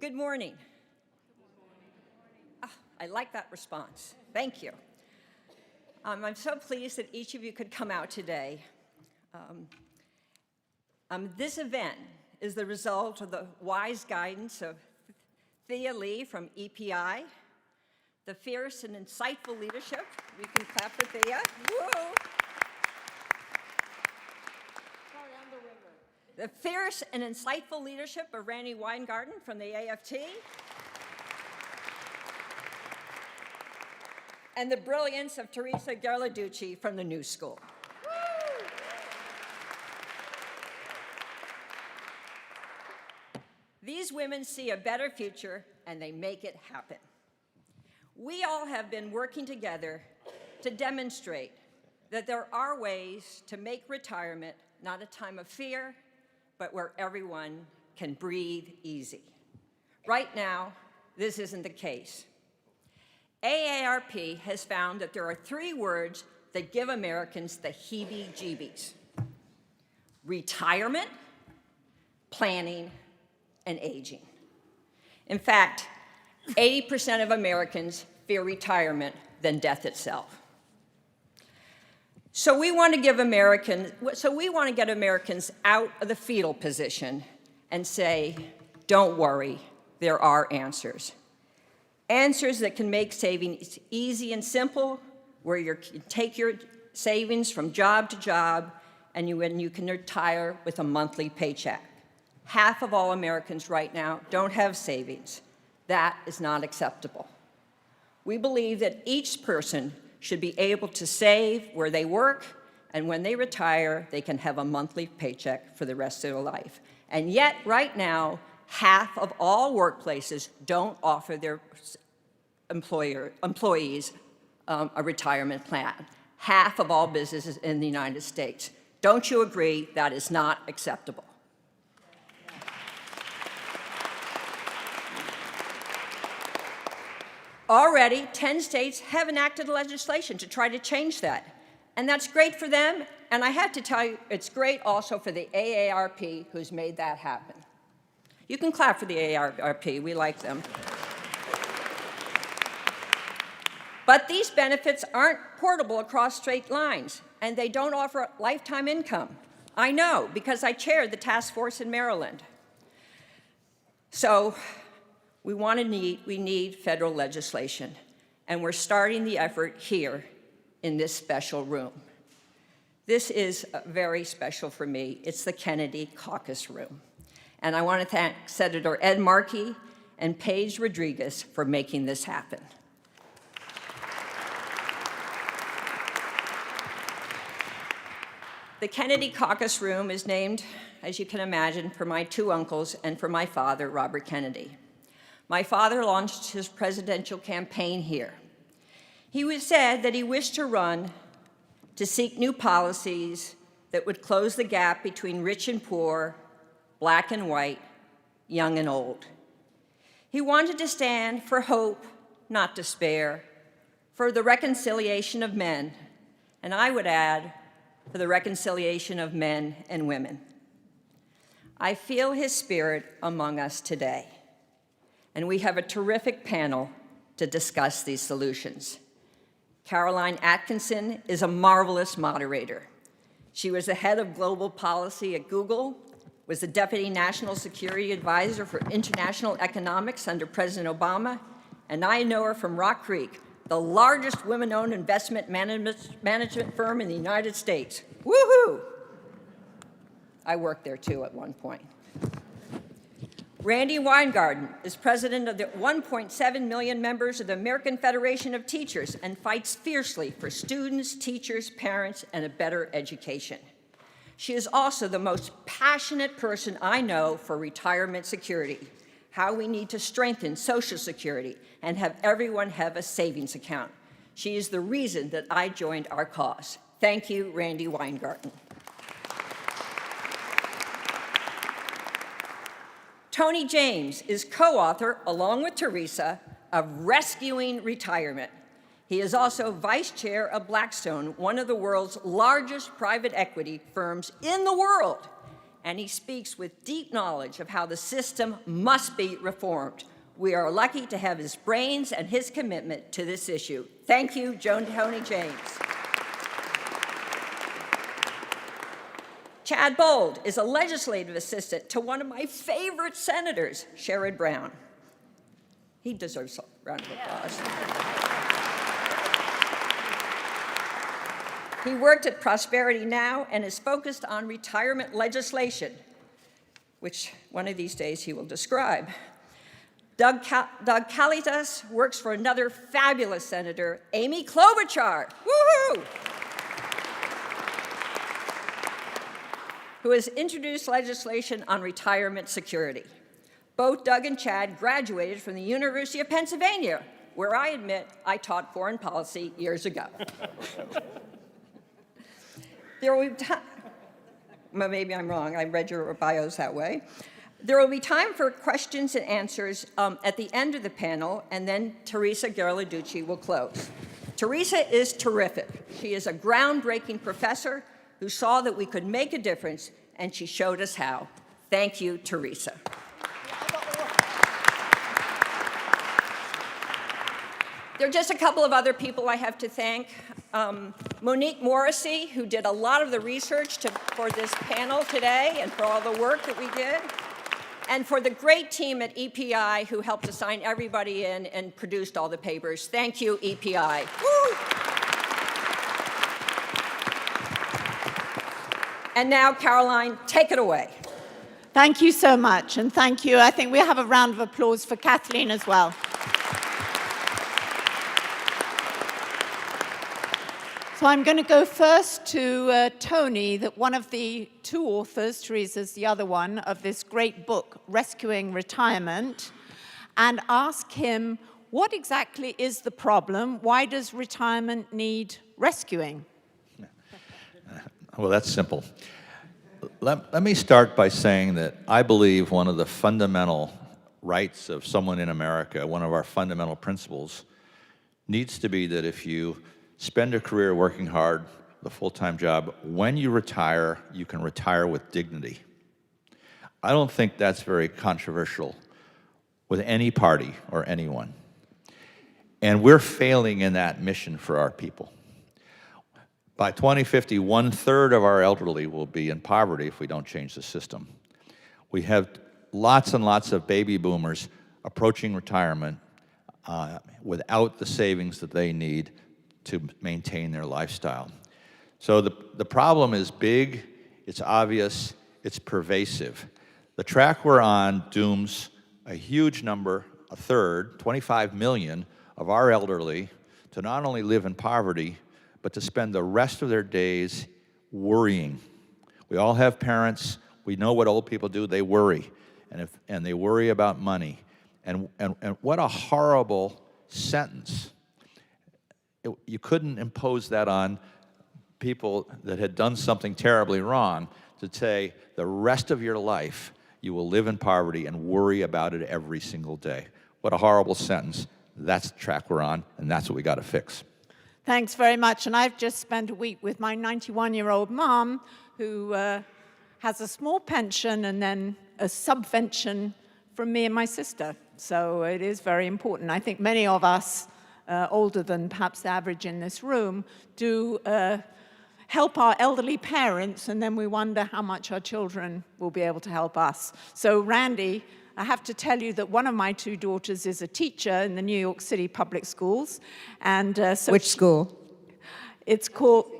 Good morning. I like that response. Thank you. I'm so pleased that each of you could come out today. This event is the result of the wise guidance of Thea Lee from EPI, the fierce and insightful leadership. We can clap for Thea. Woo! The fierce and insightful leadership of Randy Weingarten from the AFT, and the brilliance of Teresa Garladucci from the New School. These women see a better future, and they make it happen. We all have been working together to demonstrate that there are ways to make retirement not a time of fear, but where everyone can breathe easy. Right now, this isn't the case. AARP has found that there are 3 words that give Americans the heebie-jeebies: retirement, planning, and aging. In fact, 80% of Americans fear retirement than death itself. So we want to get Americans out of the fetal position and say, don't worry, there are answers. Answers that can make savings easy and simple, where you can take your savings from job to job, and you can retire with a monthly paycheck. Half of all Americans right now don't have savings. That is not acceptable. We believe that each person should be able to save where they work, and when they retire, they can have a monthly paycheck for the rest of their life. And yet, right now, half of all workplaces don't offer their employees a retirement plan. Half of all businesses in the United States. Don't you agree that is not acceptable? Already, 10 states have enacted legislation to try to change that. And that's great for them, and I have to tell you, it's great also for the AARP who's made that happen. You can clap for the AARP, we like them. But these benefits aren't portable across straight lines, and they don't offer lifetime income. I know, because I chaired the task force in Maryland. So, we need federal legislation, and we're starting the effort here in this special room. This is very special for me. It's the Kennedy Caucus room. And I want to thank Senator Ed Markey and Paige Rodriguez for making this happen. The Kennedy Caucus room is named, as you can imagine, for my 2 uncles and for my father, Robert Kennedy. My father launched his presidential campaign here. He said that he wished to run to seek new policies that would close the gap between rich and poor, black and white, young and old. He wanted to stand for hope, not despair, for the reconciliation of men, and I would add, for the reconciliation of men and women. I feel his spirit among us today. And we have a terrific panel to discuss these solutions. Caroline Atkinson is a marvelous moderator. She was the head of global policy at Google, was the Deputy National Security Advisor for International Economics under President Obama, and I know her from Rock Creek, the largest women-owned investment management firm in the United States. Woohoo! I worked there too at one point. Randy Weingarten is president of the 1.7 million members of the American Federation of Teachers and fights fiercely for students, teachers, parents, and a better education. She is also the most passionate person I know for retirement security, how we need to strengthen Social Security and have everyone have a savings account. She is the reason that I joined our cause. Thank you, Randy Weingarten. Tony James is co-author, along with Teresa, of Rescuing Retirement. He is also vice chair of Blackstone, one of the world's largest private equity firms in the world. and he speaks with deep knowledge of how the system must be reformed. We are lucky to have his brains and his commitment to this issue. Thank you, Tony James. Chad Bold is a legislative assistant to one of my favorite senators, Sherrod Brown. He deserves a round of applause. He worked at Prosperity Now and is focused on retirement legislation, which one of these days he will describe. Doug Kalitas works for another fabulous senator, Amy Klobuchar, woohoo! Who has introduced legislation on retirement security. Both Doug and Chad graduated from the University of Pennsylvania, where I admit I taught foreign policy years ago. There will be time, well, maybe I'm wrong, I read your bios that way. There will be time for questions and answers at the end of the panel, and then Teresa Garladucci will close. Teresa is terrific. She is a groundbreaking professor who saw that we could make a difference, and she showed us how. Thank you, Teresa. There are just a couple of other people I have to thank. Monique Morrissey, who did a lot of the research for this panel today and for all the work that we did. And for the great team at EPI who helped assign everybody in and produced all the papers. Thank you, EPI. Woo! And now, Caroline, take it away. Thank you so much, and thank you. I think we have a round of applause for Kathleen as well. So I'm going to go first to Tony, that one of the two authors, Teresa's the other one, of this great book, Rescuing Retirement, and ask him, what exactly is the problem? Why does retirement need rescuing? Well, that's simple. Let me start by saying that I believe one of the fundamental rights of someone in America, one of our fundamental principles, needs to be that if you spend a career working hard, the full-time job, when you retire, you can retire with dignity. I don't think that's very controversial with any party or anyone. And we're failing in that mission for our people. By 2050, 1/3 of our elderly will be in poverty if we don't change the system. We have lots and lots of baby boomers approaching retirement without the savings that they need to maintain their lifestyle. So the problem is big, it's obvious, it's pervasive. The track we're on dooms a huge number, a third, 25 million of our elderly to not only live in poverty, but to spend the rest of their days worrying. We all have parents, we know what old people do, they worry, and they worry about money. And what a horrible sentence. You couldn't impose that on people that had done something terribly wrong, to say the rest of your life you will live in poverty and worry about it every single day. What a horrible sentence. That's the track we're on, and that's what we got to fix. Thanks very much. And I've just spent a week with my 91-year-old mom, who has a small pension and then a subvention from me and my sister. So it is very important. I think many of us, older than perhaps the average in this room, do help our elderly parents, and then we wonder how much our children will be able to help us. So Randy, I have to tell you that one of my two daughters is a teacher in the New York City public schools. And so Which school? It's called...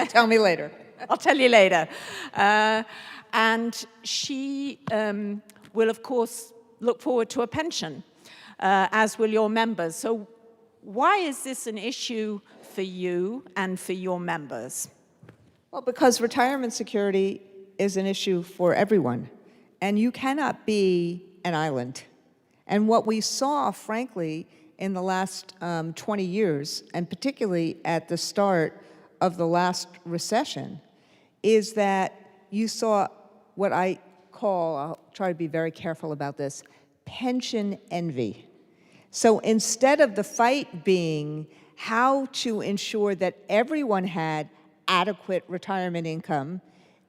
Tell me later. I'll tell you later. And she will, of course, look forward to a pension, as will your members. So why is this an issue for you and for your members? Well, because retirement security is an issue for everyone, and you cannot be an island. And what we saw, frankly, in the last 20 years, and particularly at the start of the last recession, is that you saw what I call, I'll try to be very careful about this, pension envy. So instead of the fight being how to ensure that everyone had adequate retirement income,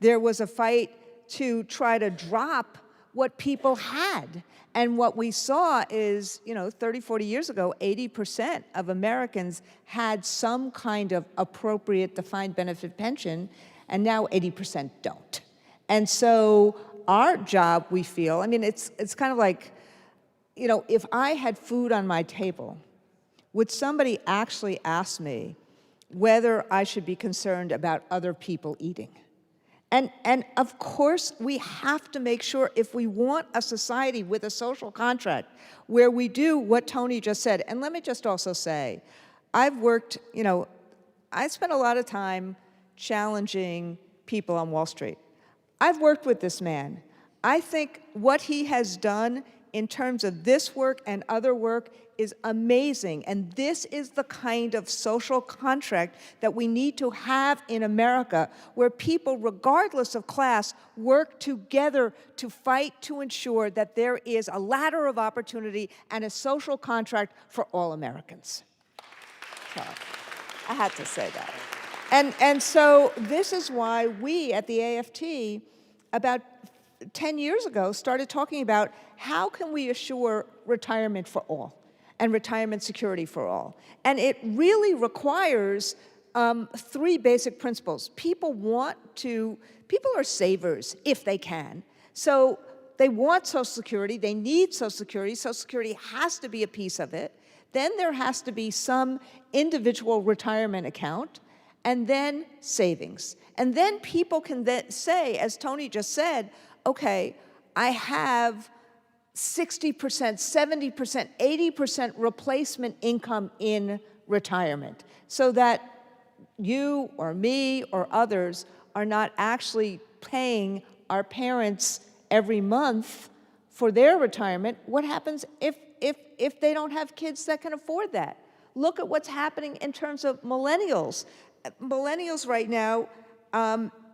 there was a fight to try to drop what people had. And what we saw is, 30, 40 years ago, 80% of Americans had some kind of appropriate defined benefit pension, and now 80% don't. And so our job, we feel, it's kind of like, if I had food on my table, would somebody actually ask me whether I should be concerned about other people eating? And of course, we have to make sure, if we want a society with a social contract where we do what Tony just said. And let me just also say, I've worked, I spent a lot of time challenging people on Wall Street. I've worked with this man. I think what he has done in terms of this work and other work is amazing. And this is the kind of social contract that we need to have in America, where people, regardless of class, work together to fight to ensure that there is a ladder of opportunity and a social contract for all Americans. So I had to say that. And so this is why we at the AFT, about 10 years ago, started talking about how can we assure retirement for all and retirement security for all. And it really requires 3 basic principles. People are savers if they can. So they want Social Security, they need Social Security. Social Security has to be a piece of it. Then there has to be some individual retirement account, and then savings. And then people can then say, as Tony just said, okay, I have 60%, 70%, 80% replacement income in retirement, so that you or me or others are not actually paying our parents every month for their retirement. What happens if they don't have kids that can afford that? Look at what's happening in terms of millennials. Millennials right now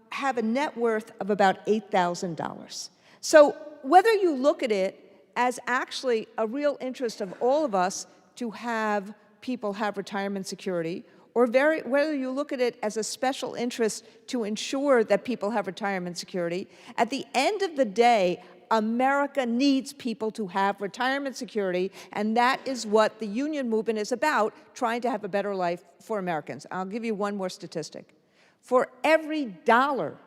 have a net worth of about $8,000. So whether you look at it as actually a real interest of all of us to have people have retirement security, or whether you look at it as a special interest to ensure that people have retirement security, at the end of the day, America needs people to have retirement security, and that is what the union movement is about, trying to have a better life for Americans. I'll give you one more statistic. For every dollar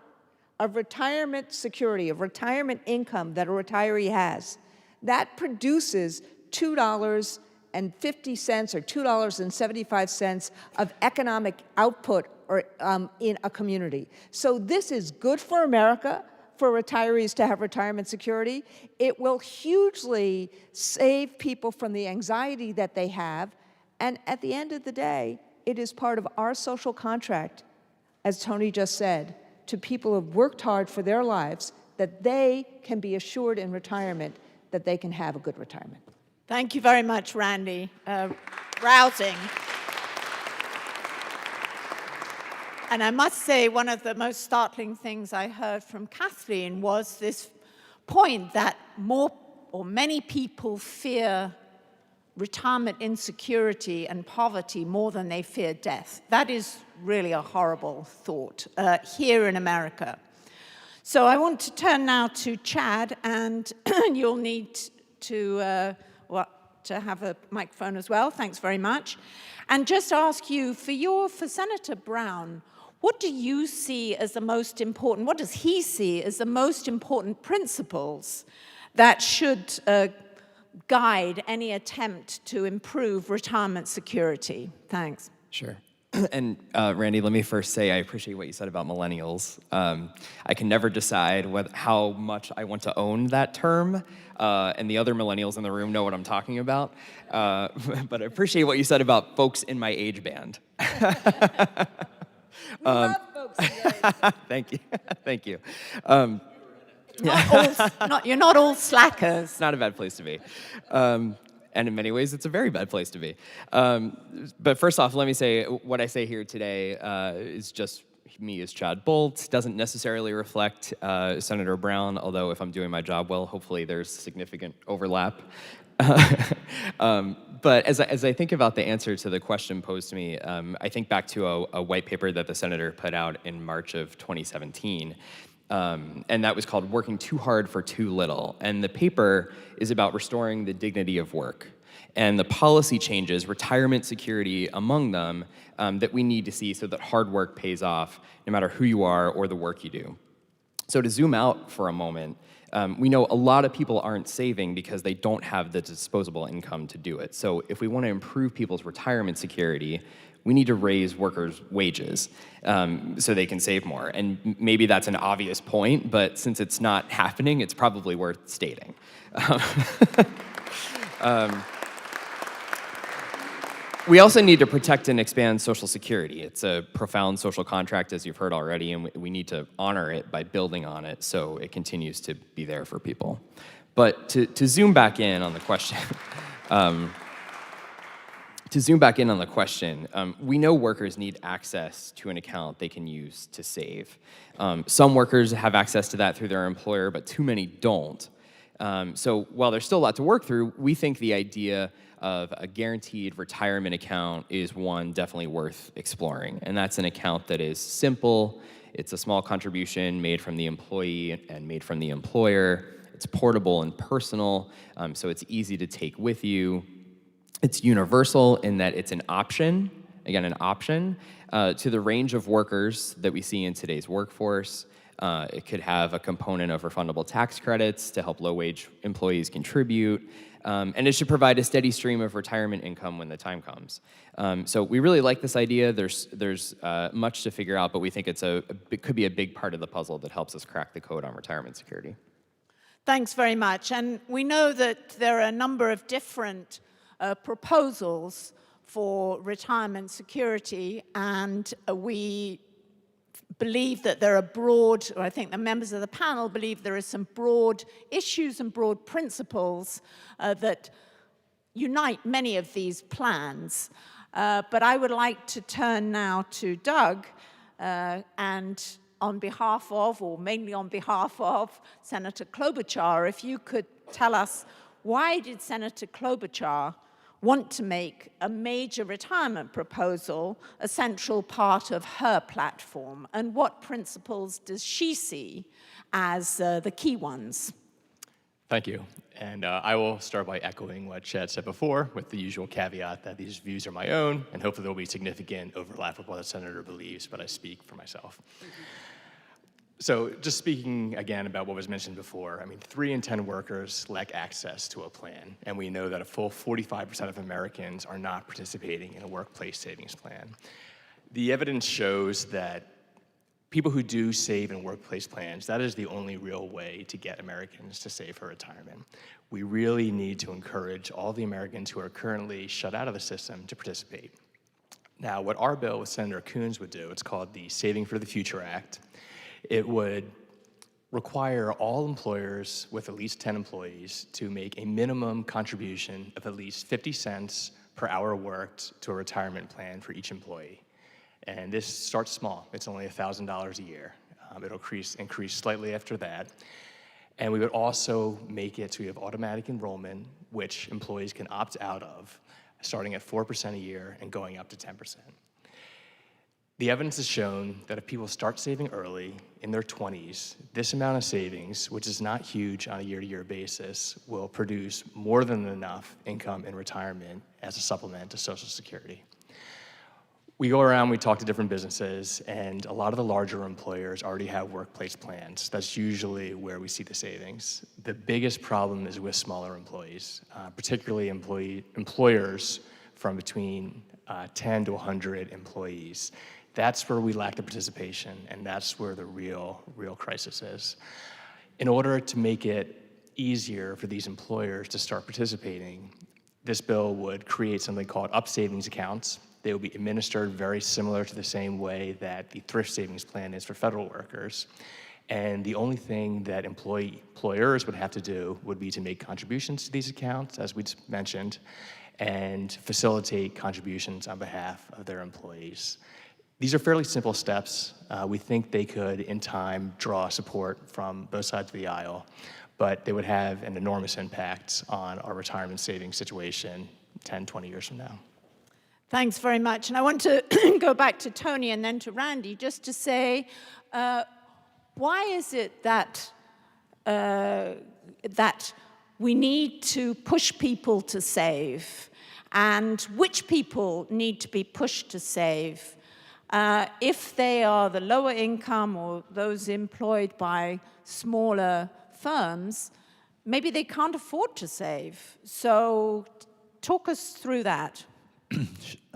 of retirement security, of retirement income that a retiree has, that produces $2.50 or $2.75 of economic output in a community. So this is good for America, for retirees to have retirement security. It will hugely save people from the anxiety that they have. And at the end of the day, it is part of our social contract, as Tony just said, to people who have worked hard for their lives, that they can be assured in retirement that they can have a good retirement. Thank you very much, Randy. Rousing. And I must say, one of the most startling things I heard from Kathleen was this point that many people fear retirement insecurity and poverty more than they fear death. That is really a horrible thought here in America. So I want to turn now to Chad, and you'll need to have a microphone as well. Thanks very much. And just ask you, for Senator Brown, what do you see as the most important, what does he see as the most important principles that should guide any attempt to improve retirement security? Thanks. Sure. And Randy, let me first say I appreciate what you said about millennials. I can never decide how much I want to own that term, and the other millennials in the room know what I'm talking about. But I appreciate what you said about folks in my age band. We love folks in your age. Thank you. Thank you. You're not all slackers. It's not a bad place to be. And in many ways, it's a very bad place to be. But first off, let me say, what I say here today is just me as Chad Bolt. Doesn't necessarily reflect Senator Brown, although if I'm doing my job well, hopefully there's significant overlap. But as I think about the answer to the question posed to me, I think back to a white paper that the senator put out in March of 2017. And that was called Working Too Hard for Too Little. And the paper is about restoring the dignity of work and the policy changes, retirement security among them, that we need to see so that hard work pays off no matter who you are or the work you do. So to zoom out for a moment, we know a lot of people aren't saving because they don't have the disposable income to do it. So if we want to improve people's retirement security, we need to raise workers' wages so they can save more. And maybe that's an obvious point, but since it's not happening, it's probably worth stating. We also need to protect and expand Social Security. It's a profound social contract, as you've heard already, and we need to honor it by building on it so it continues to be there for people. But to zoom back in on the question, we know workers need access to an account they can use to save. Some workers have access to that through their employer, but too many don't. So while there's still a lot to work through, we think the idea of a guaranteed retirement account is one definitely worth exploring. And that's an account that is simple. It's a small contribution made from the employee and made from the employer. It's portable and personal, so it's easy to take with you. It's universal in that it's an option, again, an option, to the range of workers that we see in today's workforce. It could have a component of refundable tax credits to help low-wage employees contribute, and it should provide a steady stream of retirement income when the time comes. So we really like this idea. There's much to figure out, but we think it could be a big part of the puzzle that helps us crack the code on retirement security. Thanks very much. And we know that there are a number of different proposals for retirement security, and we believe that there are broad, or I think the members of the panel believe there are some broad issues and broad principles that unite many of these plans. But I would like to turn now to Doug, and on behalf of, or mainly on behalf of, Senator Klobuchar, if you could tell us, why did Senator Klobuchar want to make a major retirement proposal a central part of her platform, and what principles does she see as the key ones? Thank you. And I will start by echoing what Chad said before, with the usual caveat that these views are my own, and hopefully there will be significant overlap with what the senator believes, but I speak for myself. So just speaking again about what was mentioned before, I mean, 3 in 10 workers lack access to a plan, and we know that a full 45% of Americans are not participating in a workplace savings plan. The evidence shows that people who do save in workplace plans, that is the only real way to get Americans to save for retirement. We really need to encourage all the Americans who are currently shut out of the system to participate. Now, what our bill with Senator Coons would do, it's called the Saving for the Future Act. It would require all employers with at least 10 employees to make a minimum contribution of at least 50 cents per hour worked to a retirement plan for each employee. And this starts small. It's only $1,000 a year. It'll increase slightly after that. And we would also make it so we have automatic enrollment, which employees can opt out of, starting at 4% a year and going up to 10%. The evidence has shown that if people start saving early, in their 20s, this amount of savings, which is not huge on a year-to-year basis, will produce more than enough income in retirement as a supplement to Social Security. We go around, we talk to different businesses, and a lot of the larger employers already have workplace plans. That's usually where we see the savings. The biggest problem is with smaller employees, particularly employers from between 10 to 100 employees. That's where we lack the participation, and that's where the real crisis is. In order to make it easier for these employers to start participating, this bill would create something called up savings accounts. They will be administered very similar to the same way that the thrift savings plan is for federal workers. And the only thing that employers would have to do would be to make contributions to these accounts, as we just mentioned, and facilitate contributions on behalf of their employees. These are fairly simple steps. We think they could, in time, draw support from both sides of the aisle, but they would have an enormous impact on our retirement savings situation 10, 20 years from now. Thanks very much. And I want to go back to Tony and then to Randy, just to say, why is it that that we need to push people to save, and which people need to be pushed to save? If they are the lower income or those employed by smaller firms, maybe they can't afford to save. So talk us through that.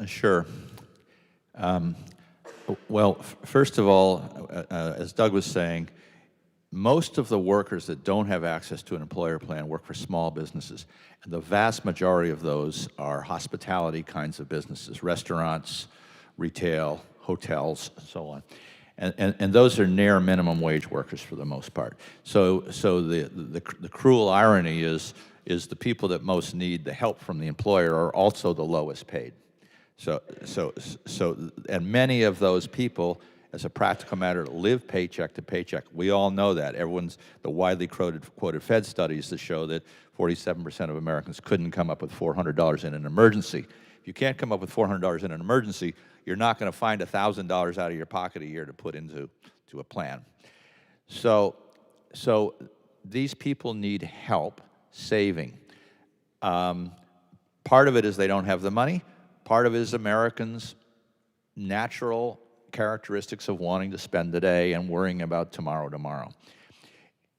Sure. Well, first of all, as Doug was saying, most of the workers that don't have access to an employer plan work for small businesses. And the vast majority of those are hospitality kinds of businesses, restaurants, retail, hotels, and so on. And those are near minimum wage workers for the most part. So the cruel irony is the people that most need the help from the employer are also the lowest paid. And many of those people, as a practical matter, live paycheck to paycheck. We all know that. The widely quoted Fed studies that show that 47% of Americans couldn't come up with $400 in an emergency. If you can't come up with $400 in an emergency, you're not going to find $1,000 out of your pocket a year to put into a plan. So these people need help saving. Part of it is they don't have the money. Part of it is Americans' natural characteristics of wanting to spend the day and worrying about tomorrow.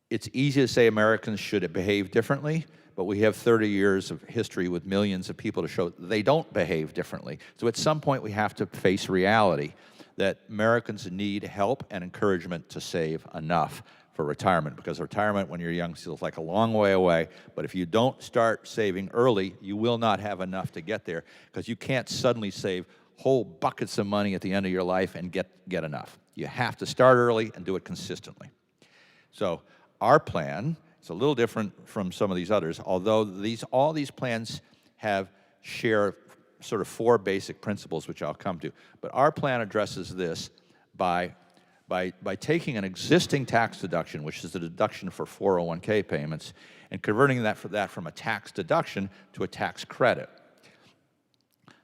It's easy to say Americans should behave differently, but we have 30 years of history with millions of people to show they don't behave differently. So at some point we have to face reality that Americans need help and encouragement to save enough for retirement, because retirement when you're young feels like a long way away, but if you don't start saving early, you will not have enough to get there, because you can't suddenly save whole buckets of money at the end of your life and get enough. You have to start early and do it consistently. So our plan is a little different from some of these others, although all these plans share sort of 4 basic principles, which I'll come to. But our plan addresses this by taking an existing tax deduction, which is the deduction for 401k payments, and converting that from a tax deduction to a tax credit.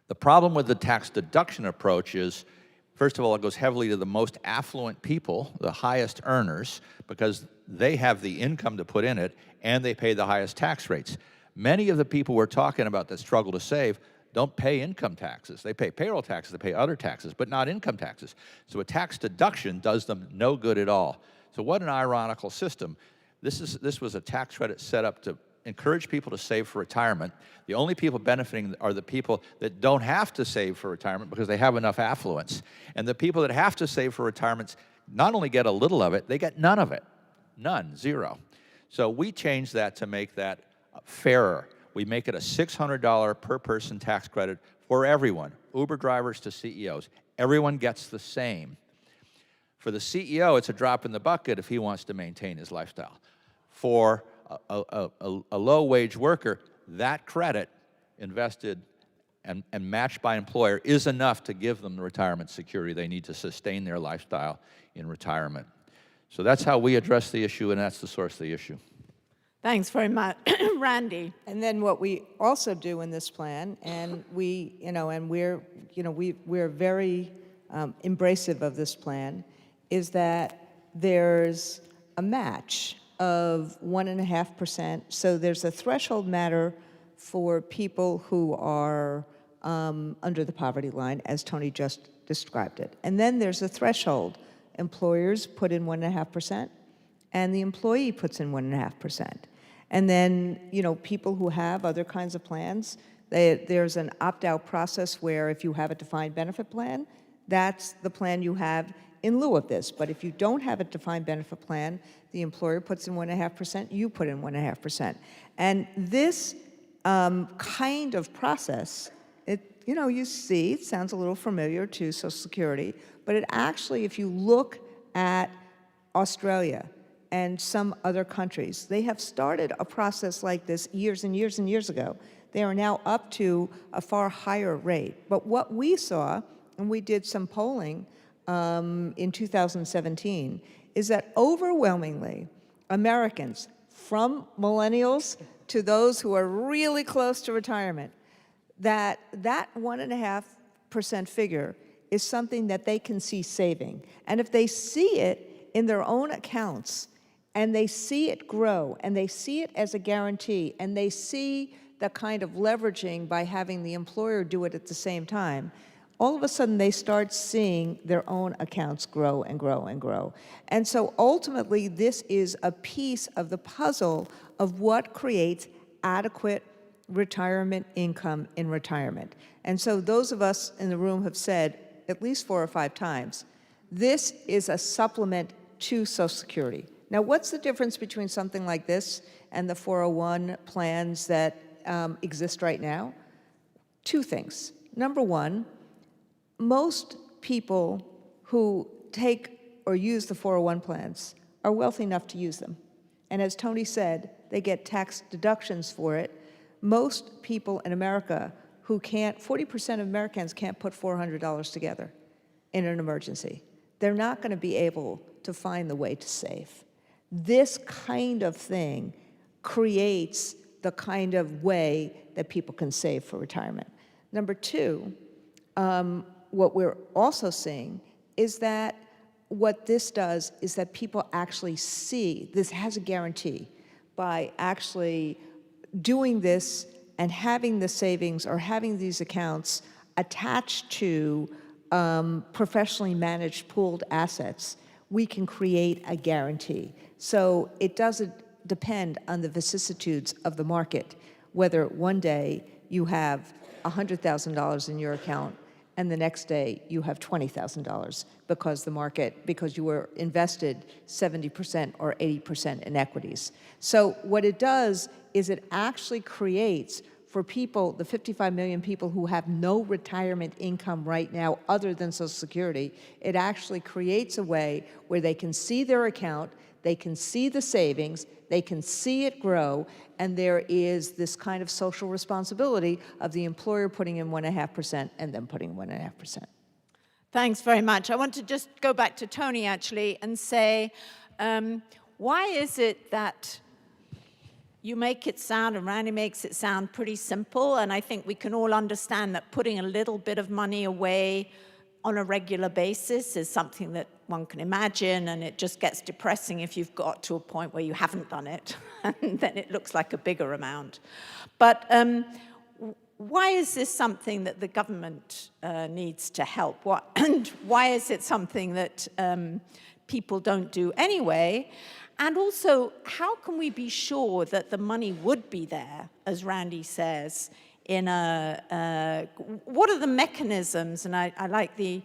The problem with the tax deduction approach is, first of all, it goes heavily to the most affluent people, the highest earners, because they have the income to put in it, and they pay the highest tax rates. Many of the people we're talking about that struggle to save don't pay income taxes. They pay payroll taxes, they pay other taxes, but not income taxes. So a tax deduction does them no good at all. So what an ironical system. This was a tax credit set up to encourage people to save for retirement. The only people benefiting are the people that don't have to save for retirement because they have enough affluence. And the people that have to save for retirement not only get a little of it, they get none of it. None, zero. So we changed that to make that fairer. We make it a $600 per person tax credit for everyone, Uber drivers to CEOs. Everyone gets the same. For the CEO, it's a drop in the bucket if he wants to maintain his lifestyle. For a low-wage worker, that credit invested and matched by employer is enough to give them the retirement security they need to sustain their lifestyle in retirement. So that's how we address the issue, and that's the source of the issue. Thanks very much. Randy. And then what we also do in this plan, and we're very embracive of this plan, is that there's a match of 1.5%. So there's a threshold matter for people who are under the poverty line, as Tony just described it. And then there's a threshold. Employers put in 1.5%, and the employee puts in 1.5%. And then, people who have other kinds of plans, there's an opt-out process where if you have a defined benefit plan, that's the plan you have in lieu of this. But if you don't have a defined benefit plan, the employer puts in 1.5%, you put in 1.5%. And this kind of process, you see, it sounds a little familiar to Social Security, but it actually, if you look at Australia and some other countries, they have started a process like this years and years and years ago. They are now up to a far higher rate. But what we saw, and we did some polling in 2017, is that overwhelmingly Americans, from millennials to those who are really close to retirement, that 1.5% figure is something that they can see saving. And if they see it, in their own accounts, and they see it grow, and they see it as a guarantee, and they see the kind of leveraging by having the employer do it at the same time, all of a sudden they start seeing their own accounts grow and grow and grow. And so ultimately, this is a piece of the puzzle of what creates adequate retirement income in retirement. And so those of us in the room have said at least 4 or 5 times, this is a supplement to Social Security. Now, what's the difference between something like this and the 401 plans that exist right now? 2 things. Number one, most people who take or use the 401 plans are wealthy enough to use them. And as Tony said, they get tax deductions for it. Most people in America who can't, 40% of Americans can't put $400 together in an emergency. They're not going to be able to find the way to save. This kind of thing creates the kind of way that people can save for retirement. Number 2, what we're also seeing is that what this does is that people actually see, this has a guarantee, by actually doing this and having the savings or having these accounts attached to professionally managed pooled assets, we can create a guarantee. So it doesn't depend on the vicissitudes of the market, whether one day you have $100,000 in your account and the next day you have $20,000 because you were invested 70% or 80% in equities. So what it does is it actually creates for people, the 55 million people who have no retirement income right now other than Social Security, it actually creates a way where they can see their account, they can see the savings, they can see it grow, and there is this kind of social responsibility of the employer putting in 1.5% and them putting in 1.5%. Thanks very much. I want to just go back to Tony, actually, and say, why is it that you make it sound, and Randy makes it sound pretty simple, and I think we can all understand that putting a little bit of money away on a regular basis is something that one can imagine, and it just gets depressing if you've got to a point where you haven't done it, and then it looks like a bigger amount. But why is this something that the government needs to help? And why is it something that people don't do anyway? And also, how can we be sure that the money would be there, as Randy says, in what are the mechanisms? And I like the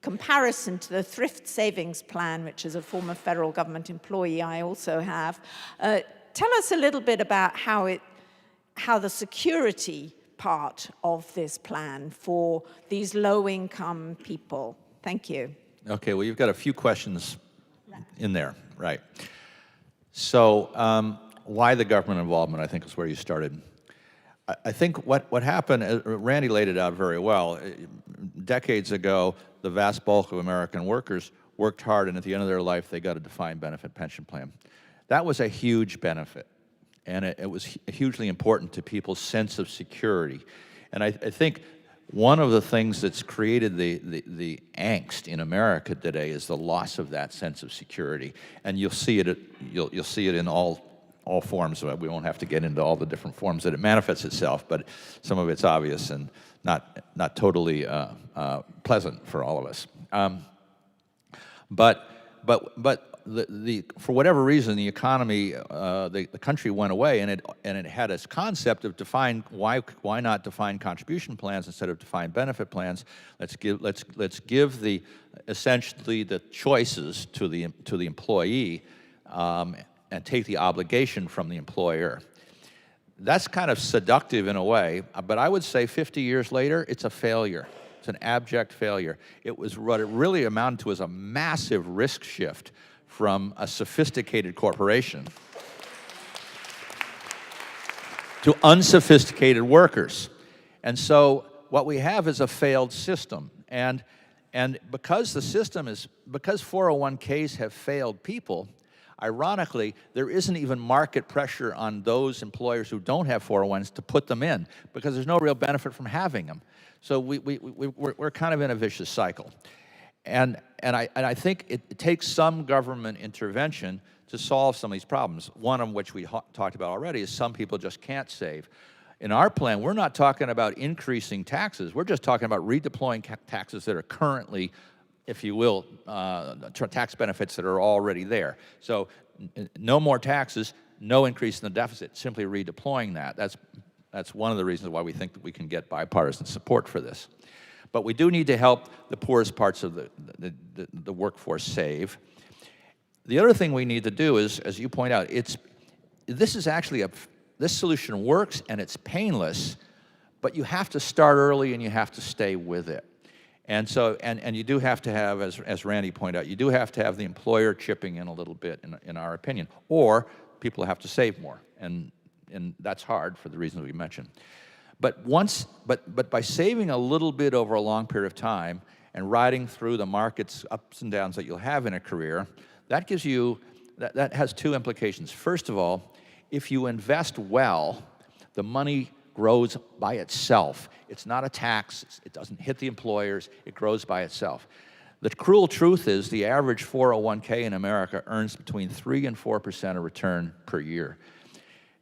comparison to the thrift savings plan, which is a former federal government employee I also have. Tell us a little bit about how the security part of this plan for these low-income people. Thank you. Okay, well, you've got a few questions in there, right? So why the government involvement, I think, is where you started. I think what happened, Randy laid it out very well. Decades ago, the vast bulk of American workers worked hard, and at the end of their life, they got a defined benefit pension plan. That was a huge benefit, and it was hugely important to people's sense of security. And I think one of the things that's created the angst in America today is the loss of that sense of security, and you'll see it. You'll see it in all forms. We won't have to get into all the different forms that it manifests itself, but some of it's obvious and not totally pleasant for all of us. But for whatever reason, the economy, the country went away, and it had this concept of why not define contribution plans instead of defined benefit plans? Let's give essentially the choices to the employee, and take the obligation from the employer. That's kind of seductive in a way, but I would say 50 years later, it's a failure. It's an abject failure. What it really amounted to is a massive risk shift from a sophisticated corporation to unsophisticated workers. And so what we have is a failed system. And because the system because 401ks have failed people, ironically, there isn't even market pressure on those employers who don't have 401s to put them in, because there's no real benefit from having them. So we're kind of in a vicious cycle. I think it takes some government intervention to solve some of these problems. One of which we talked about already is some people just can't save. In our plan, we're not talking about increasing taxes. We're just talking about redeploying taxes that are currently, if you will, tax benefits that are already there. So no more taxes, no increase in the deficit, simply redeploying that. That's one of the reasons why we think that we can get bipartisan support for this. But we do need to help the poorest parts of the workforce save. The other thing we need to do is, as you point out, this solution works and it's painless, but you have to start early and you have to stay with it. And so, and you do have to have, as Randy pointed out, you do have to have the employer chipping in a little bit, in our opinion, or people have to save more, and that's hard for the reasons we mentioned. But by saving a little bit over a long period of time and riding through the market's ups and downs that you'll have in a career, that gives you, that has two implications. First of all, if you invest well, the money grows by itself. It's not a tax, it doesn't hit the employers, it grows by itself. The cruel truth is the average 401k in America earns between 3 and 4% of return per year.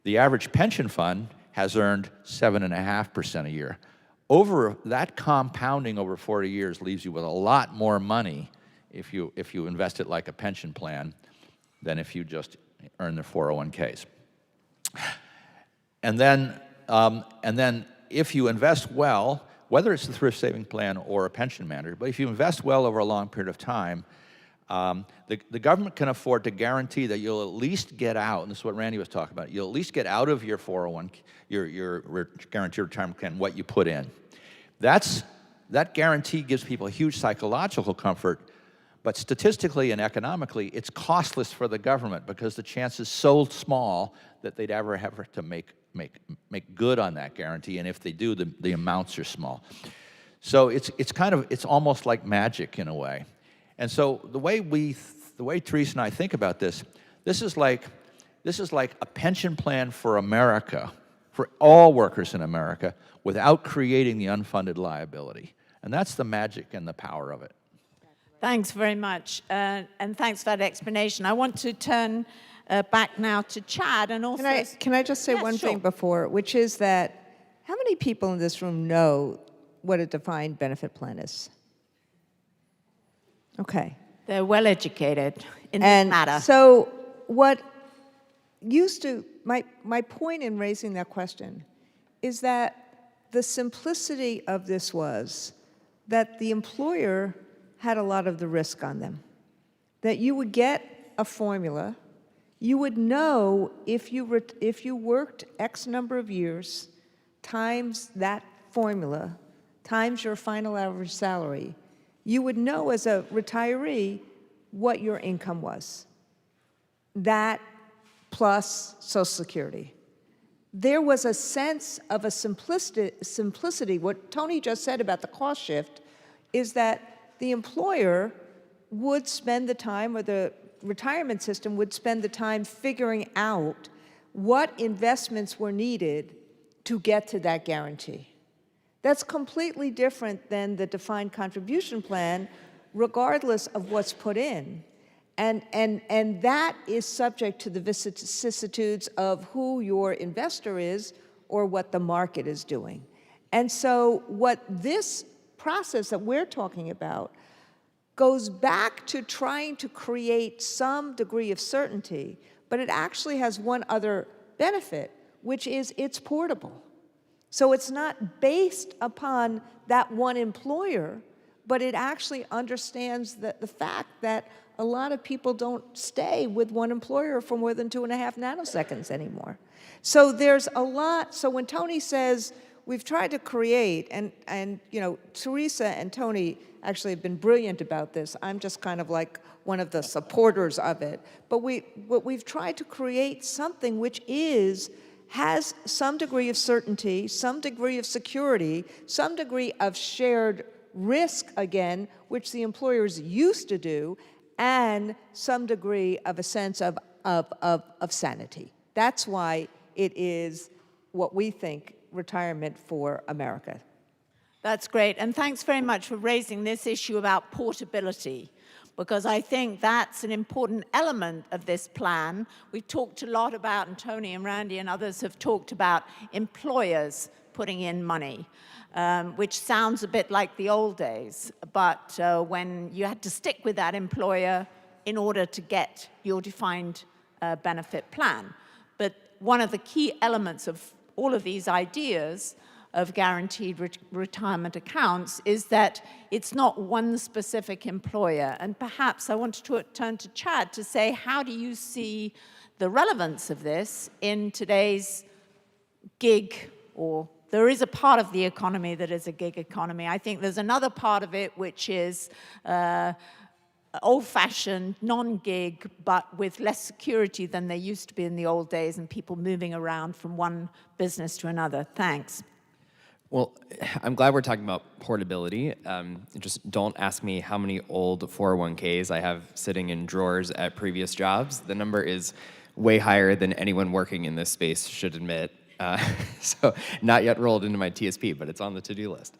The average pension fund has earned 7.5% a year. Over that, compounding over 40 years leaves you with a lot more money if you invest it like a pension plan than if you just earn the 401ks. And then if you invest well, whether it's a thrift saving plan or a pension manager, but if you invest well over a long period of time, the government can afford to guarantee that you'll at least get out, and this is what Randy was talking about, you'll at least get out of your 401, your guaranteed retirement plan what you put in. That guarantee gives people a huge psychological comfort, but statistically and economically, it's costless for the government because the chance is so small that they'd ever have to make good on that guarantee, and if they do, the amounts are small. So it's almost like magic in a way. And so the way Teresa and I think about this is like a pension plan for America, for all workers in America, without creating the unfunded liability. And that's the magic and the power of it. Thanks very much, and thanks for that explanation. I want to turn back now to Chad, and also... Can I just say one thing before, which is that how many people in this room know what a defined benefit plan is? Okay. They're well educated in this matter. And so what used to, my point in raising that question is that the simplicity of this was that the employer had a lot of the risk on them. That you would get a formula, you would know if you worked X number of years, times that formula, times your final average salary, you would know as a retiree what your income was. That plus Social Security. There was a sense of a simplicity. What Tony just said about the cost shift is that the employer would spend the time, or the retirement system would spend the time figuring out what investments were needed to get to that guarantee. That's completely different than the defined contribution plan, regardless of what's put in. And that is subject to the vicissitudes of who your investor is or what the market is doing. And so what this process that we're talking about goes back to trying to create some degree of certainty, but it actually has one other benefit, which is it's portable. So it's not based upon that one employer, but it actually understands the fact that a lot of people don't stay with one employer for more than 2.5 nanoseconds anymore. So there's a lot. So when Tony says we've tried to create, and you know, Teresa and Tony actually have been brilliant about this. I'm just kind of like one of the supporters of it. But we've tried to create something which has some degree of certainty, some degree of security, some degree of shared risk, again, which the employers used to do, and some degree of a sense of sanity. That's why it is what we think retirement for America. That's great. And thanks very much for raising this issue about portability, because I think that's an important element of this plan. We've talked a lot about, and Tony and Randy and others have talked about employers putting in money, which sounds a bit like the old days. But when you had to stick with that employer in order to get your defined benefit plan. But one of the key elements of all of these ideas of guaranteed retirement accounts is that it's not one specific employer. And perhaps I wanted to turn to Chad to say, how do you see the relevance of this in today's gig, or there is a part of the economy that is a gig economy. I think there's another part of it which is old-fashioned, non-gig, but with less security than there used to be in the old days, and people moving around from one business to another. Thanks. Well, I'm glad we're talking about portability. Just don't ask me how many old 401ks I have sitting in drawers at previous jobs. The number is way higher than anyone working in this space should admit. So not yet rolled into my TSP, but it's on the to-do list.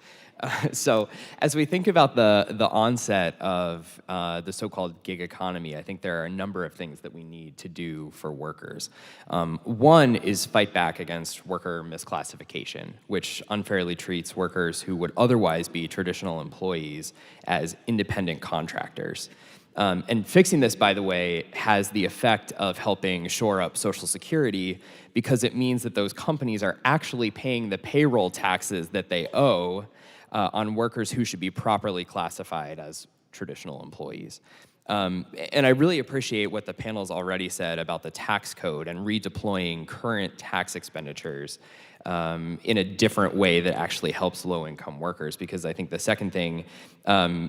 So as we think about the onset of the so-called gig economy, I think there are a number of things that we need to do for workers. One is fight back against worker misclassification, which unfairly treats workers who would otherwise be traditional employees as independent contractors. And fixing this, by the way, has the effect of helping shore up Social Security, because it means that those companies are actually paying the payroll taxes that they owe on workers who should be properly classified as traditional employees. And I really appreciate what the panel's already said about the tax code and redeploying current tax expenditures in a different way that actually helps low-income workers, because I think the second thing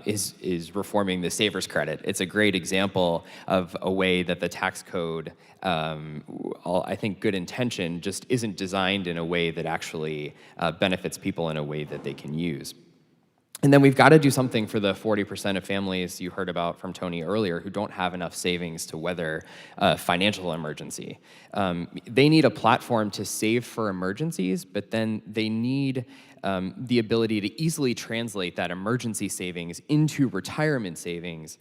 is reforming the saver's credit. It's a great example of a way that the tax code, I think good intention, just isn't designed in a way that actually benefits people in a way that they can use. And then we've got to do something for the 40% of families you heard about from Tony earlier who don't have enough savings to weather a financial emergency. They need a platform to save for emergencies, but then they need the ability to easily translate that emergency savings into retirement savings